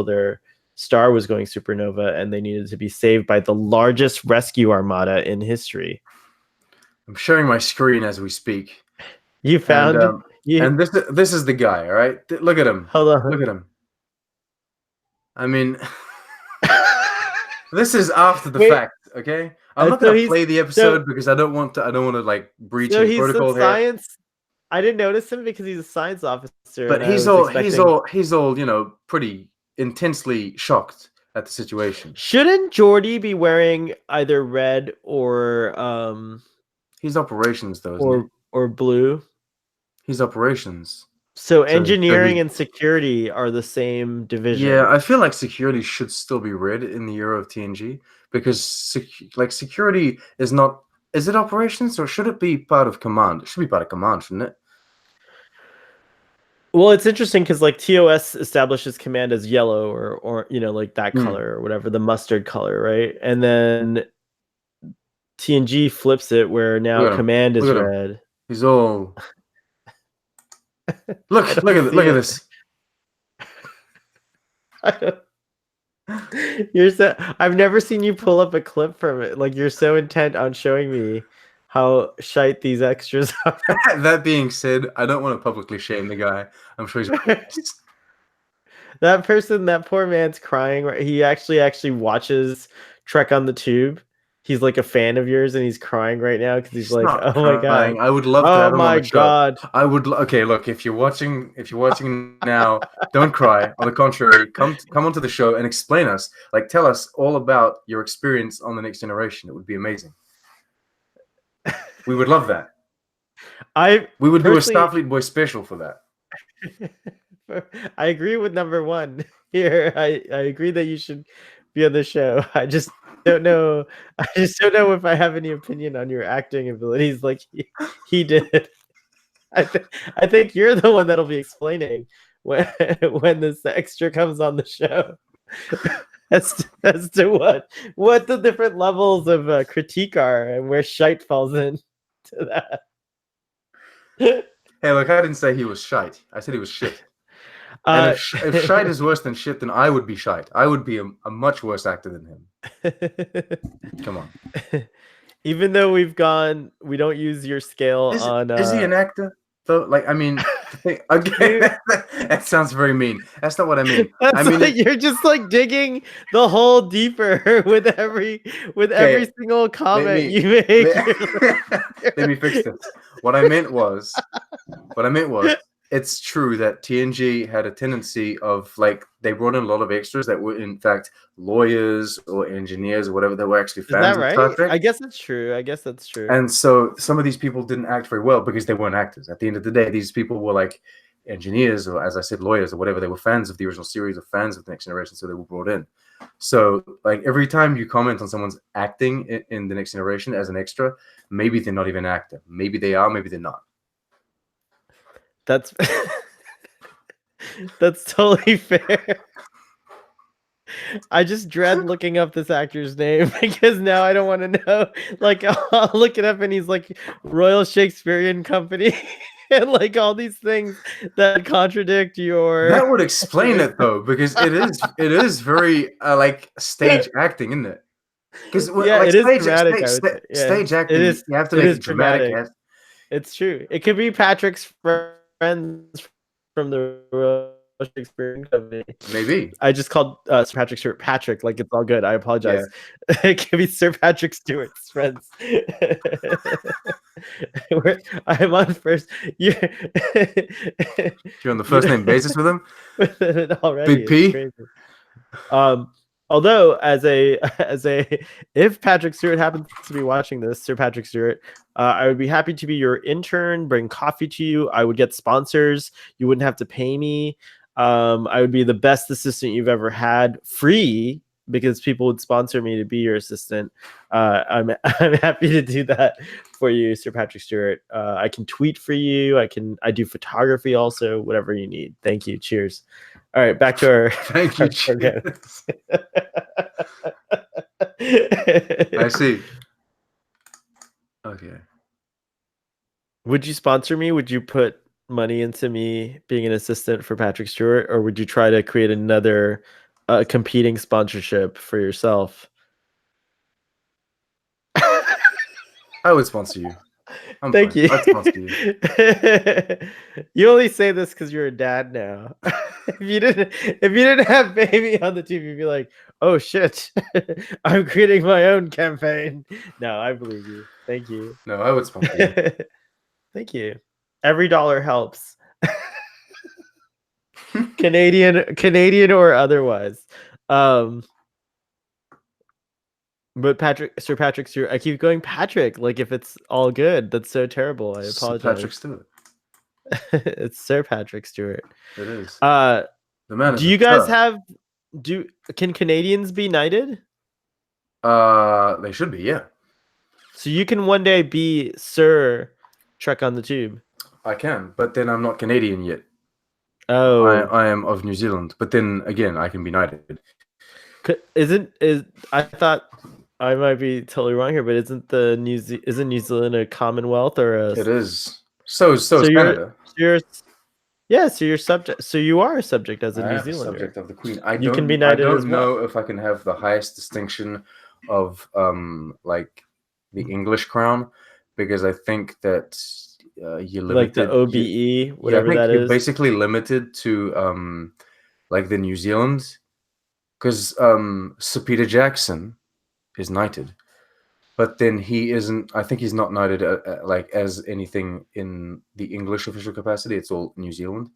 their star was going supernova, and they needed to be saved by the largest rescue armada in history. I'm sharing my screen as we speak, You and found you. and this is the guy. All right, look at him. Hold on. Look at him. I mean, this is after the Wait. fact. Okay, I'm not So gonna he's play the episode because I don't want to like breach so any he's some protocol here. science. I didn't notice him because he's a science officer, But and I was expecting. he's all pretty intensely shocked at the situation. Shouldn't Geordi be wearing either red He's operations though, isn't he? or blue? He's operations. So engineering and security are the same division. Yeah, I feel like security should still be red in the era of TNG because security is not. Is it operations or should it be part of command? It should be part of command, shouldn't it? Well, it's interesting because like TOS establishes command as yellow or like that color or whatever, the mustard color, right? And then TNG flips it where now command is red. He's all look at this. You're I've never seen you pull up a clip from it. Like you're so intent on showing me how shite these extras are. That being said, I don't want to publicly shame the guy. I'm sure he's that poor man's crying. He actually watches Trek on the Tube. He's like a fan of yours, and he's crying right now because he's like, "Oh my god, I would love to have him on the show. God. I would. Okay, look, if you're watching now, don't cry. On the contrary, come onto the show and explain us. Like, tell us all about your experience on the Next Generation. It would be amazing. We would love that. We would do a Starfleet Boy special for that. I agree with number one here. I agree that you should be on the show. I just don't know if I have any opinion on your acting abilities like he did. I think you're the one that'll be explaining when this extra comes on the show as to what the different levels of critique are and where shite falls in to that. Hey, look, I didn't say he was shite. I said he was shit. And if shite is worse than shit, then I would be shite. I would be a much worse actor than him. Come on. Even though we don't use your scale Is he an actor? Though, like, I mean, okay, that sounds very mean. That's not what I mean. I mean, you're just like digging the hole deeper with every single comment you make. Let me fix this. What I meant was, it's true that TNG had a tendency of like they brought in a lot of extras that were in fact lawyers or engineers or whatever that were actually fans of Star Trek. I guess that's true. And so some of these people didn't act very well because they weren't actors. At the end of the day, these people were like engineers, or as I said, lawyers or whatever. They were fans of the original series or fans of the Next Generation, so they were brought in. So like every time you comment on someone's acting in the Next Generation as an extra, maybe they're not even an actor. Maybe they are, maybe they're not. That's that's totally fair. I just dread looking up this actor's name because now I don't want to know. Like, I'll look it up and he's like Royal Shakespearean Company and like all these things that contradict your. That would explain it though, because it is very like stage acting, isn't it? Because Yeah, like it is dramatic. I would say, yeah, stage acting, you have to It make is it dramatic. dramatic. It's true. It could be Patrick's friends from the Royal Shakespearean Company. Maybe. I just called Sir Patrick Stewart Patrick. Like, it's all good. I apologize. Yeah. It could be Sir Patrick Stewart's friends. I'm on first. You're on the first name basis with him already. Big P. Crazy. Although as a if Patrick Stewart happens to be watching this, Sir Patrick Stewart, I would be happy to be your intern, bring coffee to you. I would get sponsors. You wouldn't have to pay me. I would be the best assistant you've ever had, free, because people would sponsor me to be your assistant. I'm happy to do that for you, Sir Patrick Stewart. I can tweet for you. I do photography also, whatever you need. Thank you. Cheers. All right, back to our. Thank you. Cheers. I see. Okay. Would you sponsor me? Would you put money into me being an assistant for Patrick Stewart, or would you try to create another competing sponsorship for yourself? I would sponsor you. Thank you. I'd sponsor you. You only say this because you're a dad now. If you didn't have baby on the team, you'd be like, "Oh shit, I'm creating my own campaign." No, I believe you. Thank you. No, I would sponsor you. Thank you. Every dollar helps. Canadian or otherwise. But Sir Patrick Stewart, I keep going Patrick. Like, if it's all good, that's so terrible. I apologize. Sir Patrick Stewart. It's Sir Patrick Stewart. It is. The man. Do you guys have? Can Canadians be knighted? They should be, yeah. So you can one day be Sir Trek on the Tube. I can, but then I'm not Canadian yet. Oh, I am of New Zealand, but then again, I can be knighted. I thought I might be totally wrong here, but isn't New Zealand a Commonwealth or a? It is. So is Canada. So you're subject. So you are a subject as a New Zealander. Subject of the Queen. You can be knighted as well. I don't know if I can have the highest distinction of like the English crown, because I think that you're limited. Like the OBE, whatever that is. You're basically limited to like the New Zealand, because Sir Peter Jackson is knighted, but then he isn't. I think he's not knighted like as anything in the English official capacity. It's all New Zealand.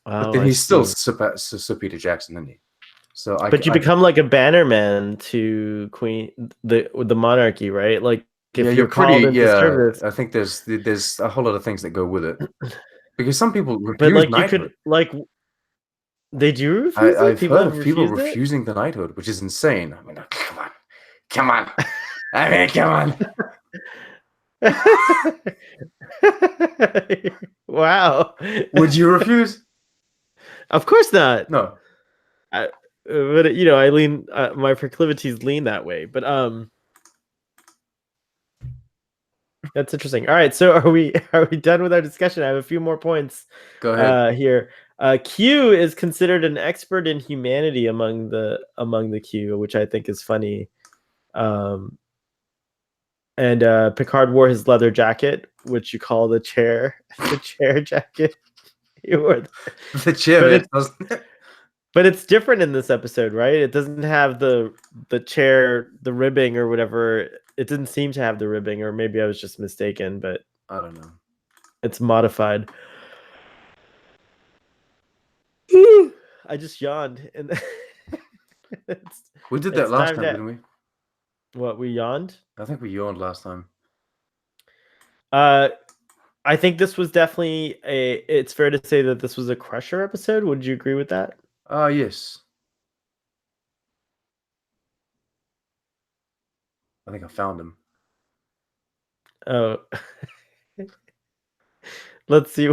But then he's still Sir Peter Jackson, isn't he? So you become like a bannerman to the monarchy, right? Like if you're pretty service. I think there's a whole lot of things that go with it, because some people refuse but like knighthood. You could like. They do refuse I've heard of people refusing the knighthood, which is insane. I mean, come on. I mean, come on. Wow. Would you refuse? Of course not. No. But I lean. My proclivities lean that way. But that's interesting. All right. So are we done with our discussion? I have a few more points. Go ahead. Here. Q is considered an expert in humanity among the Q, which I think is funny. And Picard wore his leather jacket, which you call the chair jacket. He wore the chair, but it's different in this episode, right? It doesn't have the chair, the ribbing or whatever. It didn't seem to have the ribbing, or maybe I was just mistaken, but I don't know. It's modified. I just yawned, and we did that last time, didn't we? What, we yawned? I think we yawned last time. I think this was definitely it's fair to say that this was a Crusher episode. Would you agree with that? Yes. I think I found him. Oh, let's see.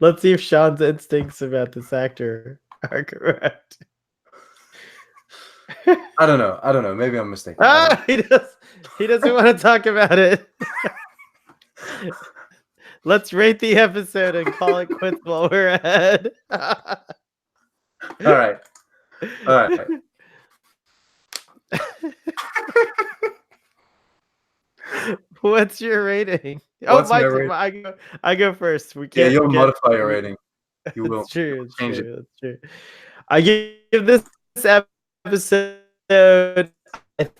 Let's see if Sean's instincts about this actor are correct. I don't know. Maybe I'm mistaken. He doesn't want to talk about it. Let's rate the episode and call it quits while we're ahead. All right. What's your rating? What's my Mike, rating? I go first. We Yeah, can't you'll get. modify your rating. You will It's true. It's change it. true. It's true. I give this episode, I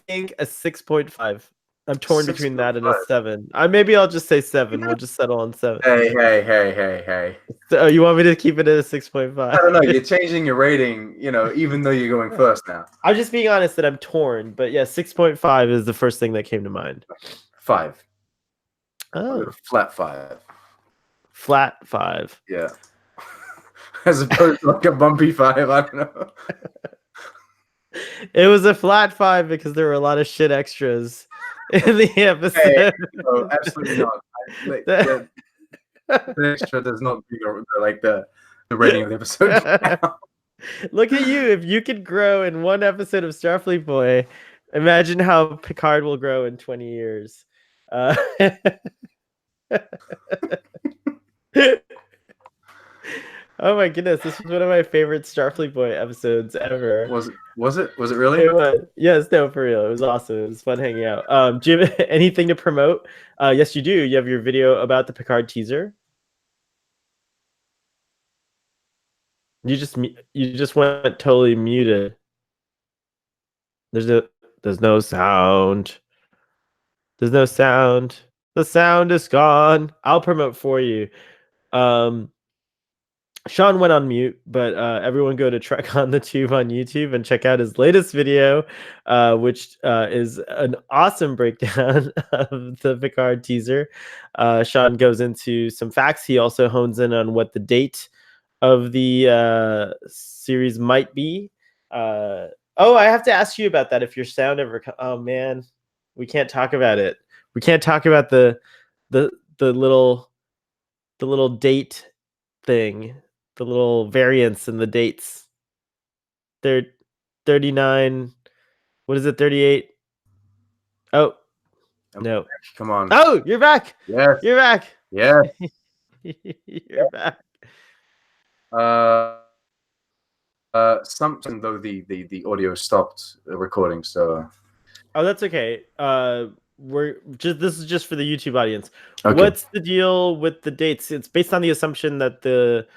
think, a 6.5. I'm torn between that and a 7. Maybe I'll just say 7. We'll just settle on 7. Hey. So, you want me to keep it at a 6.5? I don't know. You're changing your rating, even though you're going first now. I'm just being honest that I'm torn, but yeah, 6.5 is the first thing that came to mind. 5. Oh. Flat 5. Flat 5. Yeah. As opposed to like a bumpy 5, I don't know. It was a flat 5 because there were a lot of shit extras in the episode. Hey, no, absolutely not. The extra does not like the rating of the episode. Look at you. If you could grow in one episode of Starfleet Boy, imagine how Picard will grow in 20 years. Oh my goodness, this was one of my favorite Starfleet Boy episodes ever. Was it really? It was. Yes, no, for real. It was awesome. It was fun hanging out. Do you have anything to promote? Yes, you do. You have your video about the Picard teaser. You just went totally muted. There's no sound. There's no sound. The sound is gone. I'll promote for you. Sean went on mute, but everyone go to Trek on the Tube on YouTube and check out his latest video, which is an awesome breakdown of the Picard teaser. Sean goes into some facts. He also hones in on what the date of the series might be. I have to ask you about that. If your sound ever, oh man, we can't talk about it. We can't talk about the little date thing. The little variants in the dates. They're 39. What is it? 38. Oh, no. Come on. Oh, you're back. Yes. You're back. Yeah. You're back. Something though the audio stopped recording, so. Oh, that's okay. This is just for the YouTube audience. Okay. What's the deal with the dates? It's based on the assumption that the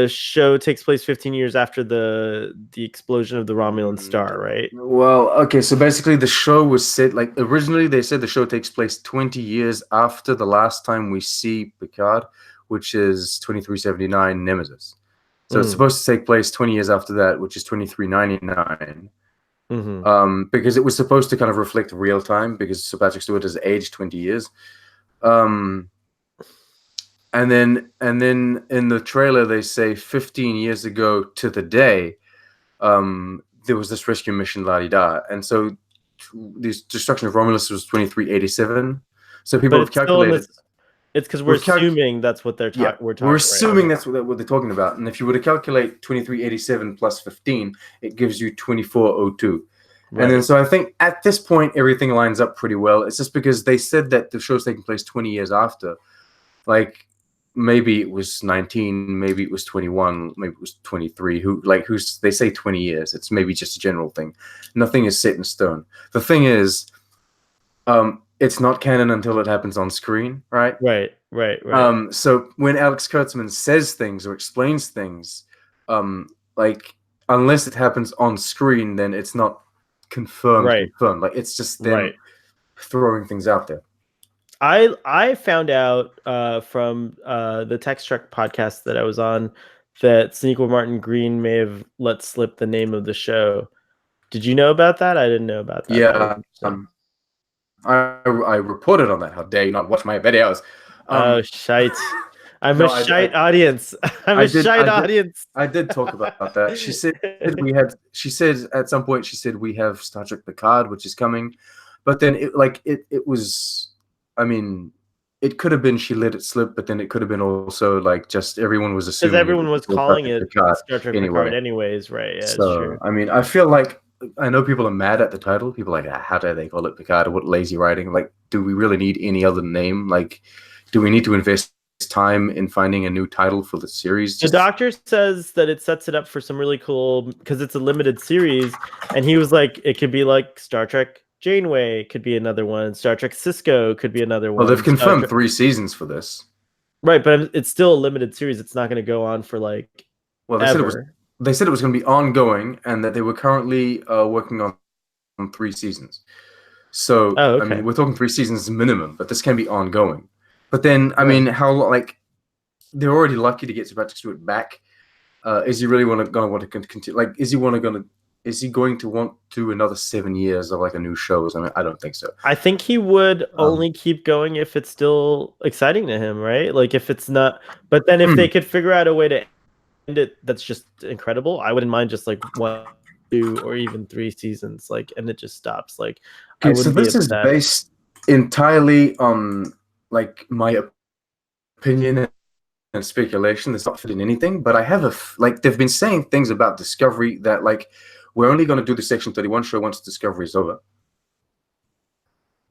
show takes place 15 years after the explosion of the Romulan star, right? Well, okay, so basically the show was set, like originally they said the show takes place 20 years after the last time we see Picard, which is 2379 Nemesis. So it's supposed to take place 20 years after that, which is 2399. Because it was supposed to kind of reflect real time, because Sir Patrick Stewart has aged 20 years. And then in the trailer they say 15 years ago to the day, there was this rescue mission, la-di-da. And so the destruction of Romulus was 2387. So people have calculated. It's because we're assuming that's what they're talking. We're assuming that's what they're talking about. And if you were to calculate 2387 plus 15, it gives you 2402. Right. And then so I think at this point everything lines up pretty well. It's just because they said that the show's taking place 20 years after. Like maybe it was 19, maybe it was 21, maybe it was 23. They say 20 years. It's maybe just a general thing. Nothing is set in stone. The thing is, it's not canon until it happens on screen, right? Right. So when Alex Kurtzman says things or explains things, unless it happens on screen, then it's not confirmed. Like it's just them throwing things out there. I found out from the Text Trek podcast that I was on that Sonequa Martin Green may have let slip the name of the show. Did you know about that? I didn't know about that. Yeah. I reported on that. How dare you not watch my videos? Oh, shite. I'm a No, shite audience. I'm I a did, shite audience. I did talk about that. She said we had. She said at some point she said we have Star Trek Picard, which is coming, but then it was. I mean, it could have been she let it slip, but then it could have been also like just everyone was Because assuming it everyone was was Star calling Trek it Picard Star Trek anyway. Picard anyways, right? Yeah, it's So true. I mean, I feel like I know people are mad at the title. People are like, how dare they call it Picard? What lazy writing? Like, do we really need any other name? Like, do we need to invest time in finding a new title for the series? The doctor says that it sets it up for some really cool, because it's a limited series, and he was like, it could be like Star Trek Janeway could be another one, Star Trek Cisco could be another one. Well, they've Star confirmed Trek... 3 seasons for this. Right, but it's still a limited series. It's not going to go on for like Well, ever. they said it was going to be ongoing, and that they were currently working on 3 seasons. So, Oh, I okay. mean, we're talking 3 seasons minimum, but this can be ongoing. But then, I Yeah. mean, how like they're already lucky to get Patrick Stewart back. Is he really going to want to continue? Like, is he going to want to do another 7 years of like a new show? I mean, I don't think so. I think he would only keep going if it's still exciting to him, right? Like if it's not, but then if they could figure out a way to end it that's just incredible, I wouldn't mind just like 1, 2, or even 3 seasons, like, and it just stops. Like, I Okay, so wouldn't be this is upset. based entirely on like my opinion and speculation. That's not fitting anything, but I have like they've been saying things about Discovery that like we're only going to do the Section 31 show once Discovery is over.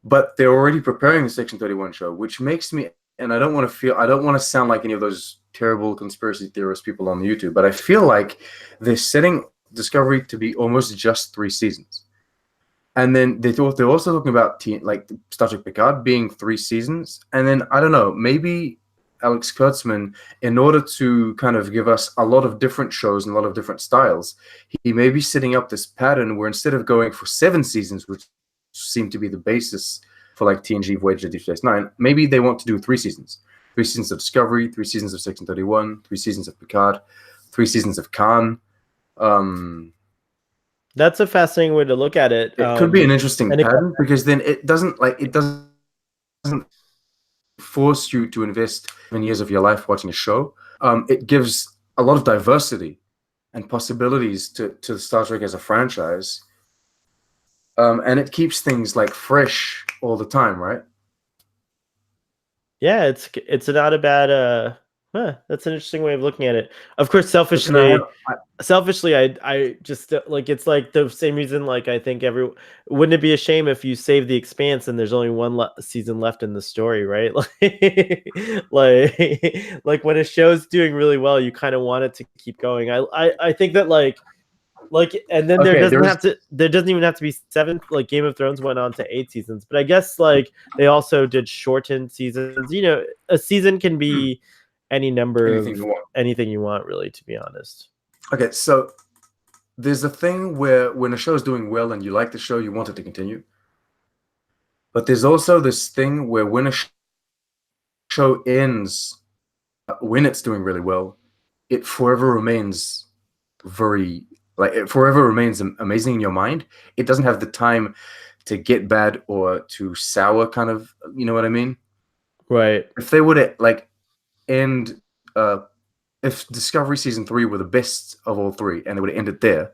But they're already preparing the Section 31 show, which makes me, and I don't want to sound like any of those terrible conspiracy theorist people on YouTube, but I feel like they're setting Discovery to be almost just 3 seasons. And then they're also talking about like Star Trek Picard being 3 seasons. And then I don't know, maybe Alex Kurtzman, in order to kind of give us a lot of different shows and a lot of different styles, he may be setting up this pattern where instead of going for 7 seasons, which seem to be the basis for like TNG, Voyager, Deep Space Nine, maybe they want to do 3 seasons. 3 seasons of Discovery, 3 seasons of Section 31, 3 seasons of Picard, 3 seasons of Khan. That's a fascinating way to look at it. It could be an interesting pattern because then it doesn't force you to invest 7 years of your life watching a show. It gives a lot of diversity and possibilities to Star Trek as a franchise, and it keeps things like fresh all the time, right? Yeah, it's not a bad that's an interesting way of looking at it. Of course, selfishly, I just like, it's like the same reason, like I think wouldn't it be a shame if you save The Expanse and there's only one season left in the story, right? Like when a show's doing really well, you kind of want it to keep going. I think that like, and then there doesn't even have to be 7. Like Game of Thrones went on to 8 seasons, but I guess like they also did shortened seasons. You know, a season can be any number of anything you want, really, to be honest. Okay, so there's a thing where when a show is doing well and you like the show, you want it to continue. But there's also this thing where when a show ends, when it's doing really well, it forever remains it forever remains amazing in your mind. It doesn't have the time to get bad or to sour, kind of, you know what I mean? Right. If they would like end, if Discovery season 3 were the best of all 3 and they would have ended there,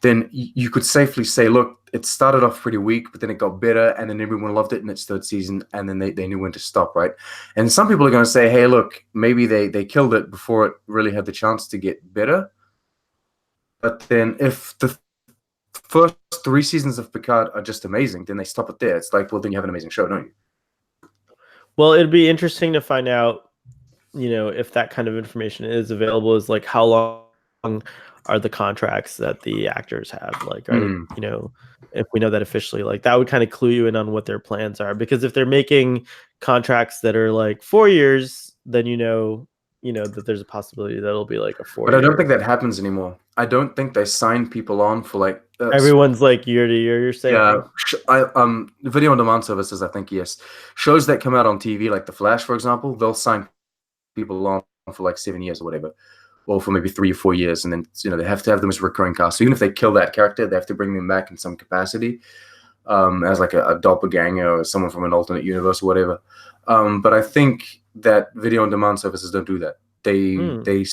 then you could safely say, look, it started off pretty weak, but then it got better, and then everyone loved it in its 3rd season, and then they knew when to stop, right? And some people are going to say, hey, look, maybe they killed it before it really had the chance to get better. But then if the first 3 seasons of Picard are just amazing, then they stop it there. It's like, well, then you have an amazing show, don't you? Well, it'd be interesting to find out, you know, if that kind of information is available, is like how long are the contracts that the actors have? Like, are they, you know, if we know that officially, like that would kind of clue you in on what their plans are. Because if they're making contracts that are like 4 years, then you know that there's a possibility that it'll be like a 4 year. But I don't think that happens anymore. I don't think they sign people on for like everyone's like year to year. You're saying? Yeah, video on demand services. I think yes, shows that come out on TV like The Flash, for example, they'll sign people on for like 7 years or whatever, or for maybe 3 or 4 years, and then they have to have them as recurring cast. So even if they kill that character, they have to bring them back in some capacity. as like a doppelganger or someone from an alternate universe or whatever. But I think that video on demand services don't do that. They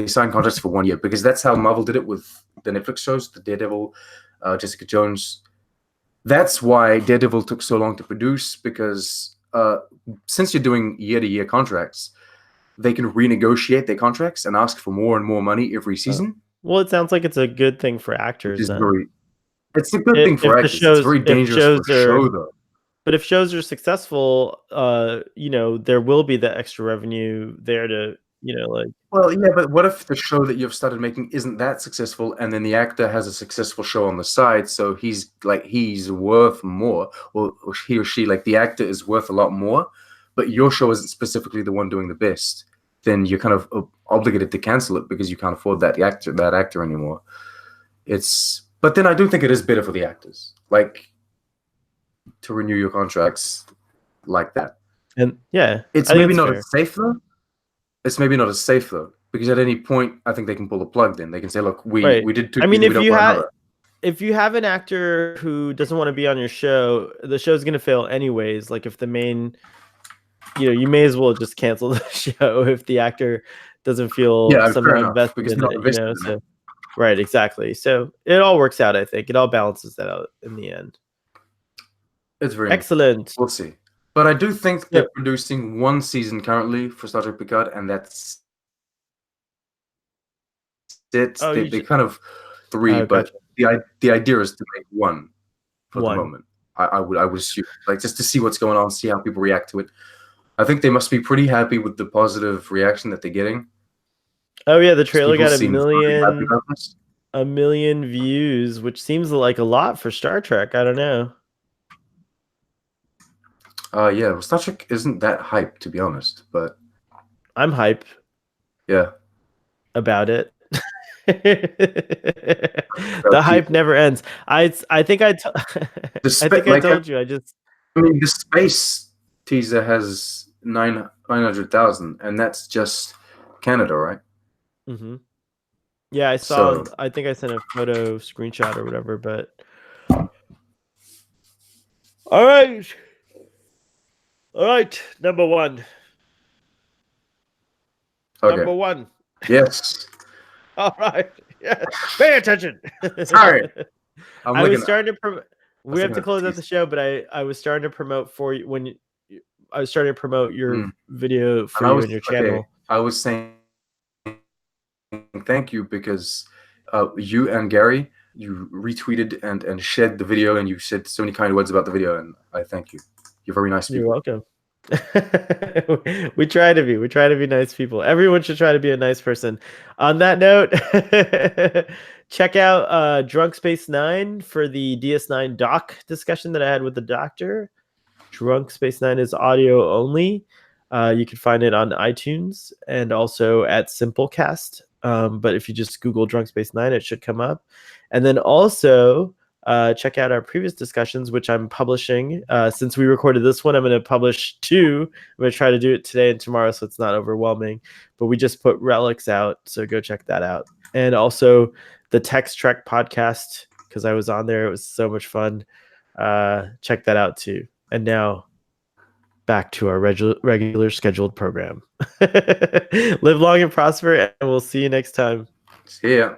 sign contracts for 1 year, because that's how Marvel did it with the Netflix shows, the Daredevil, Jessica Jones. That's why Daredevil took so long to produce, because since you're doing year-to-year contracts, they can renegotiate their contracts and ask for more and more money every season. Well, it sounds like it's a good thing for Which actors is then. it's a good thing for If the actors. It's shows very if dangerous for shows a show, are though. But if shows are successful, there will be the extra revenue there to, like. Well, yeah, but what if the show that you've started making isn't that successful, and then the actor has a successful show on the side, so he's worth more, or he or she, like the actor is worth a lot more, but your show isn't specifically the one doing the best, then you're kind of obligated to cancel it because you can't afford that actor anymore. But then I do think it is better for the actors, like, to renew your contracts like that. And yeah, It's I think maybe it's not fair. as safe though. It's maybe not as safe though, because at any point I think they can pull the plug. Then they can say, "Look, Right. we did 2 I mean, seasons, we don't want another." if you have an actor who doesn't want to be on your show, the show's going to fail anyways. Like if the main, you may as well just cancel the show if the actor doesn't feel Yeah, fair somehow enough, invested because in they're not it, invested in so. it. Right, exactly. So it all works out, I think. It all balances that out in the end. It's very excellent. We'll see. But I do think Yeah. they're producing 1 season currently for Star Trek Picard, and that's it. Oh, They kind of 3, but gotcha. the idea is to make 1 for the 1. moment. I would assume, like, just to see what's going on, see how people react to it. I think they must be pretty happy with the positive reaction that they're getting. Oh yeah, the trailer People got seem very happy about this. a million views, which seems like a lot for Star Trek. I don't know. Yeah, well, Star Trek isn't that hype, to be honest, but I'm hype yeah, about it. The about you. hype never ends. I think I told you. I mean, the space teaser has 900,000, and that's just Canada, right? Mm-hmm. Yeah, I saw. I think I sent a photo screenshot or whatever. But all right, number 1. Okay. Number 1. Yes. All right. Yeah. Pay attention. Sorry. I was starting to promote. We have to close out the show, but I was starting to promote for you when I was starting to promote your video for you and your channel. I was saying thank you because you and Gary, you retweeted and shared the video, and you said so many kind words about the video, and I thank you. You're very nice people. You're welcome. We try to be nice people. Everyone should try to be a nice person. On that note, check out Drunk Space 9 for the DS9 doc discussion that I had with the doctor. Drunk Space 9 is audio only. You can find it on iTunes and also at Simplecast. But if you just Google Drunk Space 9, it should come up. And then also check out our previous discussions, which I'm publishing. Since we recorded this one, I'm going to publish 2. I'm going to try to do it today and tomorrow so it's not overwhelming. But we just put Relics out, so go check that out. And also the Text Trek podcast, because I was on there. It was so much fun. Check that out too. And now back to our regular scheduled program. Live long and prosper, and we'll see you next time. See ya.